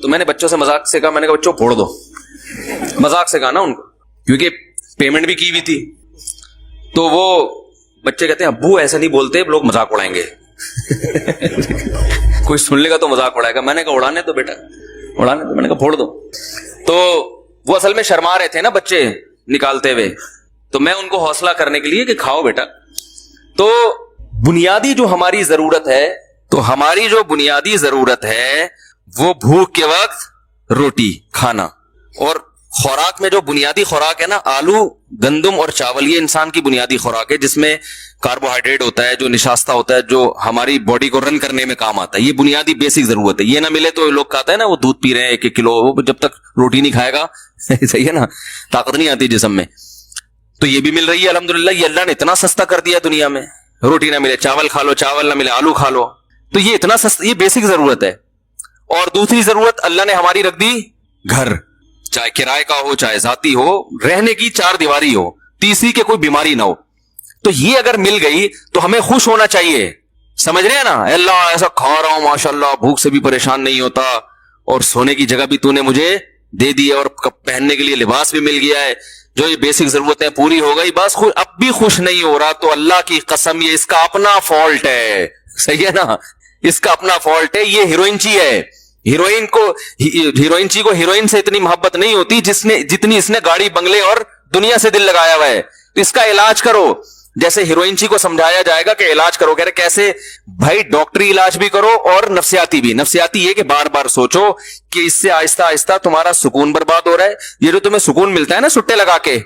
تو میں نے بچوں سے مذاق سے کہا, میں نے کہا بچوں پھوڑ دو, مذاق سے کہا نا ان کو, کیونکہ پیمنٹ بھی کی ہوئی تھی. تو وہ بچے کہتے ہیں ابو ایسا نہیں بولتے, لوگ مذاق اڑائیں گے کوئی سن لے گا تو مذاق اڑائے گا. میں نے کہا اڑانے تو بیٹا, اڑانے تو. میں نے کہا پھوڑ دو. تو وہ اصل میں شرما رہے تھے نا بچے نکالتے ہوئے, تو میں ان کو حوصلہ کرنے کے لیے کہ کھاؤ بیٹا. تو بنیادی جو ہماری ضرورت ہے, تو ہماری جو بنیادی ضرورت ہے وہ بھوک کے وقت روٹی کھانا. اور خوراک میں جو بنیادی خوراک ہے نا, آلو, گندم اور چاول, یہ انسان کی بنیادی خوراک ہے, جس میں کاربوہائیڈریٹ ہوتا ہے, جو نشاستہ ہوتا ہے, جو ہماری باڈی کو رن کرنے میں کام آتا ہے. یہ بنیادی بیسک ضرورت ہے. یہ نہ ملے تو لوگ کہتے ہیں نا وہ دودھ پی رہے ہیں 1 کلو, وہ جب تک روٹی نہیں کھائے گا صحیح ہے نا, طاقت نہیں آتی جسم میں. تو یہ بھی مل رہی ہے الحمدللہ, یہ اللہ نے اتنا سستا کر دیا دنیا میں. روٹی نہ ملے چاول کھا لو, چاول نہ ملے آلو کھا لو. تو یہ اتنا سستا, یہ بیسک ضرورت ہے. اور دوسری ضرورت اللہ نے ہماری رکھ دی گھر, چاہے کرائے کا ہو چاہے ذاتی ہو, رہنے کی 4 دیواری ہو, تیسری کے کوئی بیماری نہ ہو. تو یہ اگر مل گئی تو ہمیں خوش ہونا چاہیے. سمجھ رہے ہیں نا, اللہ ایسا کھا رہا ہوں ماشاءاللہ, بھوک سے بھی پریشان نہیں ہوتا, اور سونے کی جگہ بھی تو نے مجھے دے دی ہے, اور پہننے کے لیے لباس بھی مل گیا ہے, جو یہ بیسک ضرورتیں پوری ہو گئی, بس اب بھی خوش نہیں ہو رہا, تو اللہ کی قسم یہ اس کا اپنا فالٹ ہے. صحیح ہے نا, اس کا اپنا فالٹ ہے. یہ ہیروئنچی ہے. ہیروئنچی کو ہیروئن سے اتنی محبت نہیں ہوتی جتنی اس نے گاڑی بنگلے اور دنیا سے دل لگایا ہوا ہے. تو اس کا علاج کرو, جیسے ہیروئنچی کو سمجھایا جائے گا کہ علاج کرو, کہہ رہے کیسے بھائی, ڈاکٹری علاج بھی کرو اور نفسیاتی بھی. نفسیاتی یہ کہ بار بار سوچو کہ اس سے آہستہ آہستہ تمہارا سکون برباد ہو رہا ہے. یہ جو تمہیں سکون ملتا ہے نا سٹے لگا کے,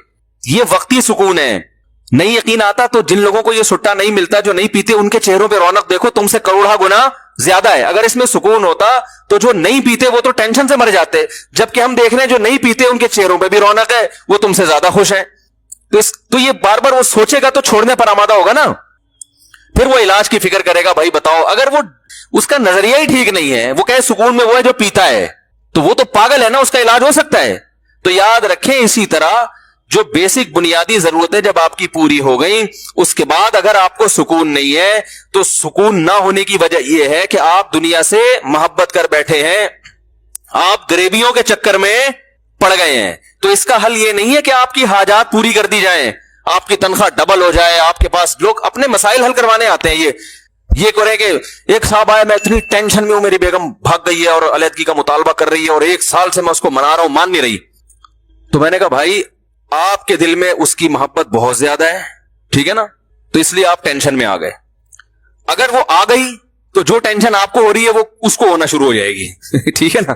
یہ وقتی سکون ہے. نہیں یقین آتا تو جن لوگوں کو یہ سٹا نہیں ملتا, جو نہیں پیتے, ان کے چہروں پہ رونق دیکھو, تم سے کروڑا گنا زیادہ ہے. اگر اس میں سکون ہوتا تو جو نہیں پیتے وہ تو ٹینشن سے مر جاتے, جبکہ ہم دیکھ رہے ہیں جو نہیں پیتے ان کے چہروں پہ بھی رونق ہے, وہ تم سے زیادہ خوش ہیں. تو یہ بار بار وہ سوچے گا تو چھوڑنے پر آمادہ ہوگا نا, پھر وہ علاج کی فکر کرے گا. بھائی بتاؤ, اگر وہ اس کا نظریہ ہی ٹھیک نہیں ہے, وہ کہے سکون میں وہ ہے جو پیتا ہے, تو وہ تو پاگل ہے نا, اس کا علاج ہو سکتا ہے. تو یاد رکھیں, اسی طرح جو بیسک بنیادی ضرورتیں جب آپ کی پوری ہو گئی, اس کے بعد اگر آپ کو سکون نہیں ہے, تو سکون نہ ہونے کی وجہ یہ ہے کہ آپ دنیا سے محبت کر بیٹھے ہیں, آپ غریبیوں کے چکر میں پڑ گئے ہیں. تو اس کا حل یہ نہیں ہے کہ آپ کی حاجات پوری کر دی جائیں, آپ کی تنخواہ ڈبل ہو جائے, آپ کے پاس لوگ اپنے مسائل حل کروانے آتے ہیں. یہ کریں کہ ایک صاحب آیا, میں اتنی ٹینشن میں ہوں, میری بیگم بھاگ گئی ہے اور علیحدگی کا مطالبہ کر رہی ہے, اور 1 سال سے میں اس کو منا رہا ہوں, مان نہیں رہی. تو میں نے کہا بھائی آپ کے دل میں اس کی محبت بہت زیادہ ہے, ٹھیک ہے نا, تو اس لیے آپ ٹینشن میں آ گئے. اگر وہ آ گئی تو جو ٹینشن آپ کو ہو رہی ہے وہ اس کو ہونا شروع ہو جائے گی ٹھیک ہے نا,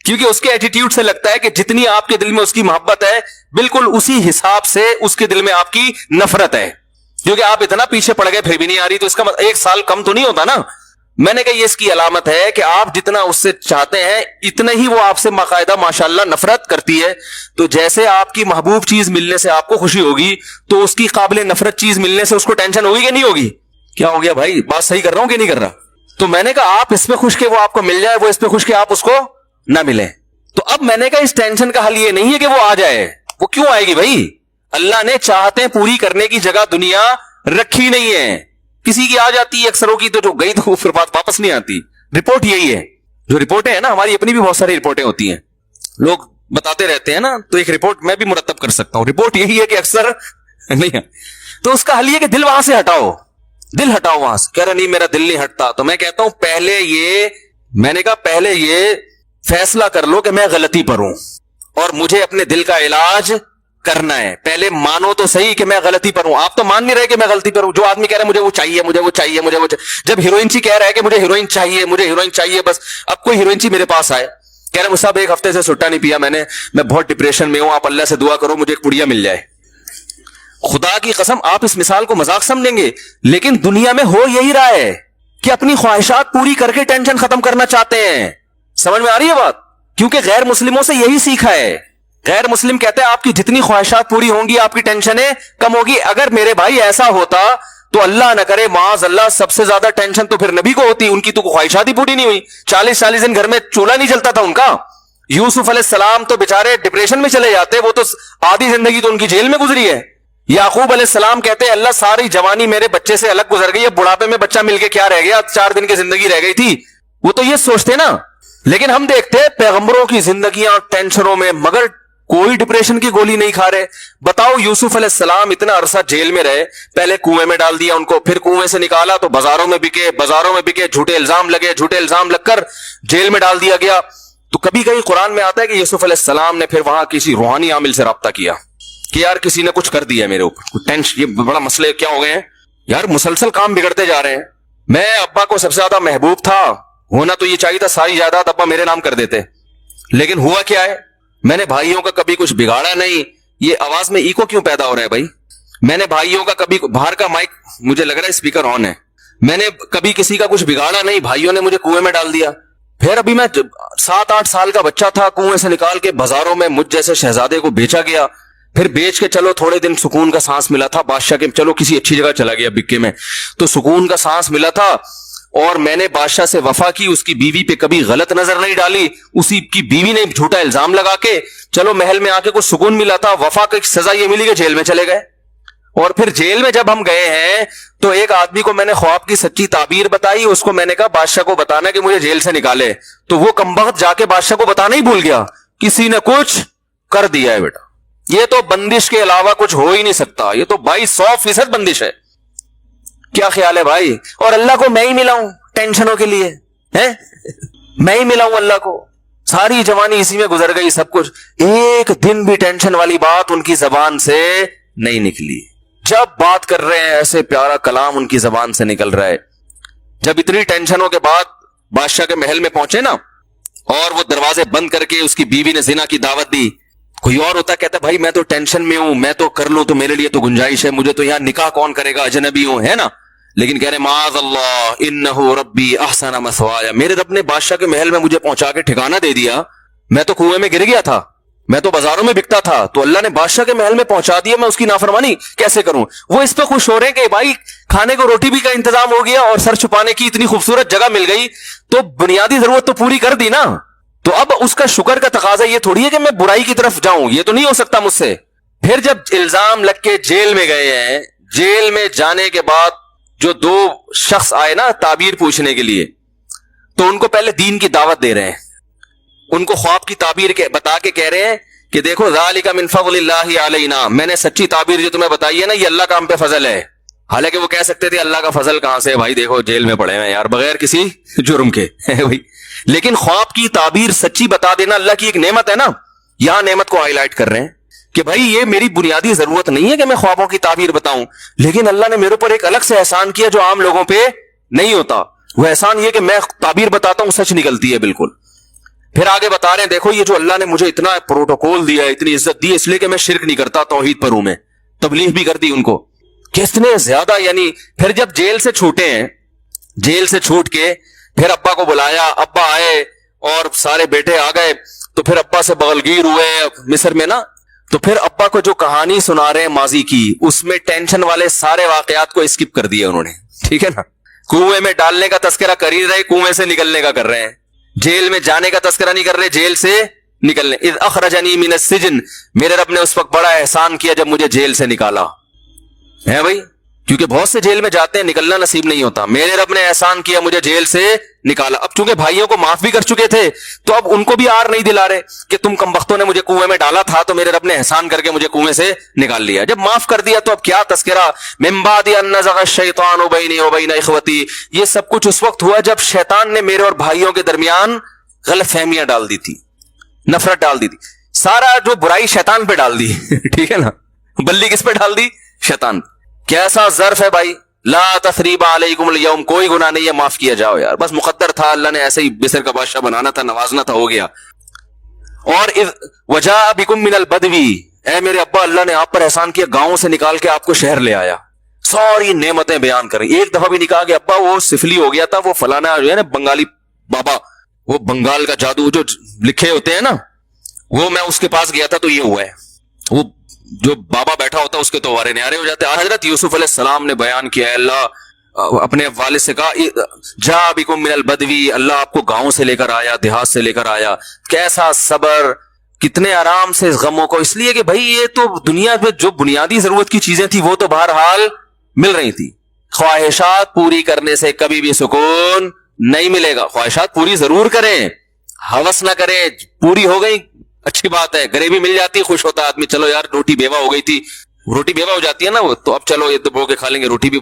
کیونکہ اس کے ایٹیٹیوڈ سے لگتا ہے کہ جتنی آپ کے دل میں اس کی محبت ہے, بالکل اسی حساب سے اس کے دل میں آپ کی نفرت ہے. کیونکہ آپ اتنا پیچھے پڑ گئے پھر بھی نہیں آ رہی, تو اس کا 1 سال کم تو نہیں ہوتا نا. میں نے کہا یہ اس کی علامت ہے کہ آپ جتنا اس سے چاہتے ہیں اتنا ہی وہ آپ سے باقاعدہ ماشاءاللہ نفرت کرتی ہے. تو جیسے آپ کی محبوب چیز ملنے سے آپ کو خوشی ہوگی تو اس کی قابل نفرت چیز ملنے سے اس کو ٹینشن ہوگی کہ نہیں ہوگی؟ کیا ہو گیا بھائی، بات صحیح کر رہا ہوں کہ نہیں کر رہا؟ تو میں نے کہا آپ اس پہ خوش کہ وہ آپ کو مل جائے، وہ اس پہ خوش کہ آپ اس کو نہ ملے. تو اب میں نے کہا اس ٹینشن کا حل یہ نہیں ہے کہ وہ آ جائے. وہ کیوں آئے گی بھائی؟ اللہ نے چاہتے پوری کرنے کی جگہ دنیا رکھی نہیں ہے. کسی کی آ جاتی ہے، اکثروں کی تو جو گئی تو پھر بات واپس نہیں آتی. رپورٹ یہی ہے. جو رپورٹیں ہیں نا، ہماری اپنی بھی بہت ساری رپورٹیں ہوتی ہیں، لوگ بتاتے رہتے ہیں نا، تو ایک رپورٹ میں بھی مرتب کر سکتا ہوں. رپورٹ یہی ہے کہ اکثر نہیں ہے. تو اس کا حل یہ کہ دل وہاں سے ہٹاؤ، دل ہٹاؤ وہاں سے. کہہ رہا نہیں میرا دل نہیں ہٹتا. تو میں کہتا ہوں میں نے کہا پہلے یہ فیصلہ کر لو کہ میں غلطی پر ہوں اور مجھے اپنے دل کا علاج کرنا ہے. پہلے مانو تو صحیح کہ میں غلطی پر ہوں. آپ تو مان نہیں رہے کہ میں غلطی پر ہوں. جو آدمی کہہ رہا ہے مجھے وہ چاہیے، مجھے وہ چاہیے، مجھے وہ چاہیے. جب ہیروئن کہہ رہا ہے کہ مجھے ہیروئن چاہیے، مجھے ہیروئن چاہیے بس. اب کوئی ہیروئن میرے پاس آئے، کہہ رہا ہے صاحب ایک ہفتے سے سٹا نہیں پیا میں بہت ڈپریشن میں ہوں، آپ اللہ سے دعا کرو مجھے ایک پڑیا مل جائے. خدا کی قسم آپ اس مثال کو مذاق سمجھیں گے، لیکن دنیا میں ہو یہی رہا ہے کہ اپنی خواہشات پوری کر کے ٹینشن ختم کرنا چاہتے ہیں. سمجھ میں آ رہی ہے بات؟ کیونکہ غیر مسلموں سے یہی سیکھا ہے. غیر مسلم کہتے ہیں آپ کی جتنی خواہشات پوری ہوں گی آپ کی ٹینشنیں کم ہوگی. اگر میرے بھائی ایسا ہوتا تو اللہ نہ کرے معاذ اللہ سب سے زیادہ ٹینشن تو پھر نبی کو ہوتی. ان کی تو خواہشات ہی پوری نہیں ہوئی. 40 دن گھر میں چولہا نہیں چلتا تھا ان کا. یوسف علیہ السلام تو بےچارے ڈپریشن میں چلے جاتے، وہ تو آدھی زندگی تو ان کی جیل میں گزری ہے. یعقوب علیہ السلام کہتے ہیں اللہ ساری جوانی میرے بچے سے الگ گزر گئی، اب بڑھاپے میں بچہ مل کے کیا رہ گیا، 4 دن کی زندگی رہ گئی تھی. وہ تو یہ سوچتے نا. لیکن ہم دیکھتے پیغمبروں کی زندگیاں ٹینشنوں میں، مگر کوئی ڈپریشن کی گولی نہیں کھا رہے. بتاؤ یوسف علیہ السلام اتنا عرصہ جیل میں رہے، پہلے کنویں میں ڈال دیا ان کو، پھر کنویں سے نکالا تو بازاروں میں بکے، جھوٹے الزام لگ کر جیل میں ڈال دیا گیا. تو کبھی کہیں قرآن میں آتا ہے کہ یوسف علیہ السلام نے پھر وہاں کسی روحانی عامل سے رابطہ کیا کہ یار کسی نے کچھ کر دیا میرے اوپر، ٹینشن، یہ بڑا مسئلے کیا ہو گئے ہیں یار، مسلسل کام بگڑتے جا رہے ہیں. میں ابا کو سب سے زیادہ محبوب تھا، ہونا تو یہ چاہیے تھا ساری جائیداد ابا میرے نام کر دیتے، لیکن ہوا کیا ہے، میں نے بھائیوں کا کبھی کچھ بگاڑا نہیں. یہ آواز میں ایکو کیوں پیدا ہو رہا ہے بھائی؟ میں نے بھائیوں کا کبھی، باہر کا مائک مجھے لگ رہا ہے اسپیکر آن ہے، میں نے کبھی کسی کا کچھ بگاڑا نہیں، بھائیوں نے مجھے کنویں میں ڈال دیا. پھر ابھی میں 7-8 سال کا بچہ تھا، کنویں سے نکال کے بازاروں میں مجھ جیسے شہزادے کو بیچا گیا. پھر بیچ کے چلو تھوڑے دن سکون کا سانس ملا تھا، بادشاہ کے چلو کسی اچھی جگہ چلا گیا بکے میں، تو سکون کا سانس ملا تھا. اور میں نے بادشاہ سے وفا کی، اس کی بیوی پہ کبھی غلط نظر نہیں ڈالی، اسی کی بیوی نے جھوٹا الزام لگا کے چلو محل میں آ کے کچھ سکون ملا تھا. وفا کی سزا یہ ملی کہ جیل میں چلے گئے. اور پھر جیل میں جب ہم گئے ہیں تو ایک آدمی کو میں نے خواب کی سچی تعبیر بتائی، اس کو میں نے کہا بادشاہ کو بتانا کہ مجھے جیل سے نکالے، تو وہ کمبخت جا کے بادشاہ کو بتانا ہی بھول گیا، کسی نے کچھ کر دیا ہے بیٹا. یہ تو بندش کے علاوہ کچھ ہو ہی نہیں سکتا، یہ تو 100% بندش ہے. کیا خیال ہے بھائی؟ اور اللہ کو میں ہی ملا ہوں ٹینشنوں کے لیے، میں ہی ملا ہوں اللہ کو. ساری جوانی اسی میں گزر گئی، سب کچھ، ایک دن بھی ٹینشن والی بات ان کی زبان سے نہیں نکلی. جب بات کر رہے ہیں ایسے پیارا کلام ان کی زبان سے نکل رہا ہے. جب اتنی ٹینشنوں کے بعد بادشاہ کے محل میں پہنچے نا، اور وہ دروازے بند کر کے اس کی بیوی نے زنا کی دعوت دی. کوئی اور ہوتا کہتا بھائی میں تو ٹینشن میں ہوں، میں تو کر لوں تو میرے لیے تو گنجائش ہے، مجھے تو یہاں نکاح کون کرے گا، اجنبی ہوں، ہے نا. لیکن کہہ رہے معاذ اللہ انہ ربی احسن مثوایا، میرے رب نے بادشاہ کے محل میں مجھے پہنچا کے ٹھکانہ دے دیا. میں تو کنویں میں گر گیا تھا، میں تو بازاروں میں بکتا تھا، تو اللہ نے بادشاہ کے محل میں پہنچا دیا، میں اس کی نافرمانی کیسے کروں؟ وہ اس پہ خوش ہو رہے ہیں کہ بھائی کھانے کو روٹی بھی کا انتظام ہو گیا اور سر چھپانے کی اتنی خوبصورت جگہ مل گئی، تو بنیادی ضرورت تو پوری کر دی نا. تو اب اس کا شکر کا تقاضا یہ تھوڑی ہے کہ میں برائی کی طرف جاؤں، یہ تو نہیں ہو سکتا مجھ سے. پھر جب الزام لگ کے جیل میں گئے ہیں، جیل میں جانے کے بعد جو 2 شخص آئے نا تعبیر پوچھنے کے لیے، تو ان کو پہلے دین کی دعوت دے رہے ہیں، ان کو خواب کی تعبیر بتا کے کہہ رہے ہیں کہ دیکھو ذالک من فضل اللہ علینا، میں نے سچی تعبیر جو تمہیں بتائی ہے نا، یہ اللہ کا ہم پہ فضل ہے. حالانکہ وہ کہہ سکتے تھے اللہ کا فضل کہاں سے بھائی، دیکھو جیل میں پڑے ہیں یار بغیر کسی جرم کے بھائی. لیکن خواب کی تعبیر سچی بتا دینا اللہ کی ایک نعمت ہے نا. یہاں نعمت کو ہائی لائٹ کر رہے ہیں کہ بھائی یہ میری بنیادی ضرورت نہیں ہے کہ میں خوابوں کی تعبیر بتاؤں، لیکن اللہ نے میرے اوپر ایک الگ سے احسان کیا جو عام لوگوں پہ نہیں ہوتا. وہ احسان یہ کہ میں تعبیر بتاتا ہوں سچ نکلتی ہے بالکل. پھر آگے بتا رہے ہیں دیکھو یہ جو اللہ نے مجھے اتنا پروٹوکول دیا ہے، اتنی عزت دی، اس لیے کہ میں شرک نہیں کرتا، توحید پر ہوں، میں تبلیغ بھی کر دی ان کو. کتنے زیادہ، یعنی پھر جب جیل سے چھوٹے ہیں، جیل سے چھوٹ کے پھر ابا کو بلایا, ابا آئے اور سارے بیٹے آ گئے, تو پھر ابا سے بغلگیر ہوئے مصر میں نا, تو پھر ابا کو جو کہانی سنا رہے ہیں ماضی کی, اس میں ٹینشن والے سارے واقعات کو اسکپ کر دیا انہوں نے, ٹھیک ہے نا. کنویں میں ڈالنے کا تذکرہ کر ہی رہے, کنویں سے نکلنے کا کر رہے ہیں, جیل میں جانے کا تذکرہ نہیں کر رہے, جیل سے نکلنے. اذ اخرجنی من السجن, میرے رب نے اس وقت بڑا احسان کیا جب مجھے جیل سے نکالا ہے بھائی, کیونکہ بہت سے جیل میں جاتے ہیں نکلنا نصیب نہیں ہوتا. میرے رب نے احسان کیا مجھے جیل سے نکالا. اب چونکہ بھائیوں کو معاف بھی کر چکے تھے تو اب ان کو بھی آر نہیں دلا رہے کہ تم کمبختوں نے مجھے کنویں میں ڈالا تھا تو میرے رب نے احسان کر کے مجھے کنویں سے نکال لیا. جب معاف کر دیا تو اب کیا تذکرہ, من بعد ان نزغ الشیطان بینی وبین اخوتی, یہ سب کچھ اس وقت ہوا جب شیطان نے میرے اور بھائیوں کے درمیان غلط فہمیاں ڈال دی تھی, نفرت ڈال دی تھی. سارا جو برائی شیطان پہ ڈال دی, ٹھیک ہے نا, بلی کس پہ ڈال دی, شیطان. کیسا ظرف ہے بھائی, لا تثریب علیکم اليوم, کوئی گناہ نہیں ہے, معاف کیا جاؤ یار, بس مقدر تھا, اللہ نے ایسے ہی مصر کا بادشاہ بنانا تھا, نوازنا تھا, ہو گیا. اور وجاء بکم من البدوی, اے میرے ابا اللہ نے آپ پر احسان کیا, گاؤں سے نکال کے آپ کو شہر لے آیا, ساری نعمتیں بیان کریں. ایک دفعہ بھی نہیں کہا کہ ابا وہ سفلی ہو گیا تھا, وہ فلانا جو ہے نا بنگالی بابا, وہ بنگال کا جادو جو لکھے ہوتے ہیں نا, وہ میں اس کے پاس گیا تھا تو یہ ہوا ہے, وہ جو بابا بیٹھا ہوتا ہے اس کے تو وارے نیارے ہو جاتے ہیں. حضرت یوسف علیہ السلام نے بیان کیا, اللہ اپنے والد سے کہا جا بکم من البدوی, اللہ آپ کو گاؤں سے لے کر آیا, دیہات سے لے کر آیا. کیسا صبر, کتنے آرام سے اس غموں کو, اس لیے کہ بھائی یہ تو دنیا میں جو بنیادی ضرورت کی چیزیں تھیں وہ تو بہرحال مل رہی تھی. خواہشات پوری کرنے سے کبھی بھی سکون نہیں ملے گا. خواہشات پوری ضرور کریں, ہوس نہ کریں, پوری ہو گئی اچھی بات ہے, گریبی مل جاتی خوش ہوتا آدمی, چلو یار روٹی بیوہ ہو گئی تھی, روٹی بیوہ ہو جاتی ہے نا وہ, تو اب چلو یہ تو بو کے کھا لیں گے روٹی بھی.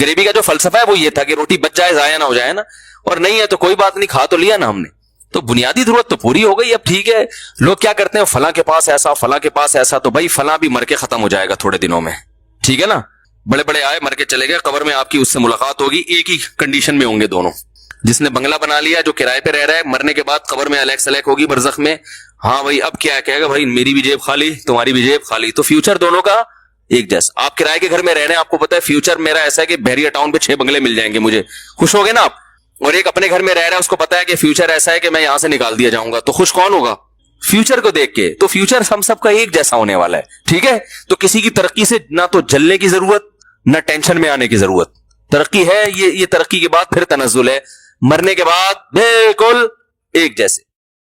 گریبی کا جو فلسفہ ہے وہ یہ تھا کہ روٹی بچ جائے, ضائع نہ ہو جائے نا, اور نہیں ہے تو کوئی بات نہیں, کھا تو لیا نا ہم نے, تو بنیادی ضرورت تو پوری ہو گئی. اب ٹھیک ہے, لوگ کیا کرتے ہیں, فلاں کے پاس ایسا, فلاں کے پاس ایسا, تو بھائی فلاں بھی مر کے ختم ہو جائے گا تھوڑے دنوں میں, ٹھیک ہے نا. بڑے بڑے آئے مر کے چلے گئے, قبر میں آپ کی اس سے ملاقات ہوگی, ایک ہی کنڈیشن میں ہوں گے دونوں. جس نے بنگلہ بنا لیا, جو کرائے پہ رہ رہا ہے, مرنے کے بعد قبر میں الیک سلیک ہوگی برزخ میں, ہاں بھائی اب کیا کہے گا, بھائی میری بھی جیب خالی, تمہاری بھی جیب خالی. تو فیوچر دونوں کا ایک جیسا. آپ کرائے کے گھر میں رہ رہے ہیں, آپ کو پتا ہے فیوچر میرا ایسا ہے کہ بحریہ ٹاؤن پہ 6 بنگلے مل جائیں گے مجھے, خوش ہو گئے نا آپ. اور ایک اپنے گھر میں رہ رہا ہے, اس کو پتا ہے کہ فیوچر ایسا ہے کہ میں یہاں سے نکال دیا جاؤں گا, تو خوش کون ہوگا, فیوچر کو دیکھ کے. تو فیوچر ہم سب کا ایک جیسا ہونے والا ہے, ٹھیک ہے. تو کسی کی ترقی سے نہ تو جلنے کی ضرورت, نہ ٹینشن میں آنے کی ضرورت. ترقی ہے, یہ ترقی کے بعد پھر تنزل ہے, مرنے کے بعد بالکل ایک جیسے.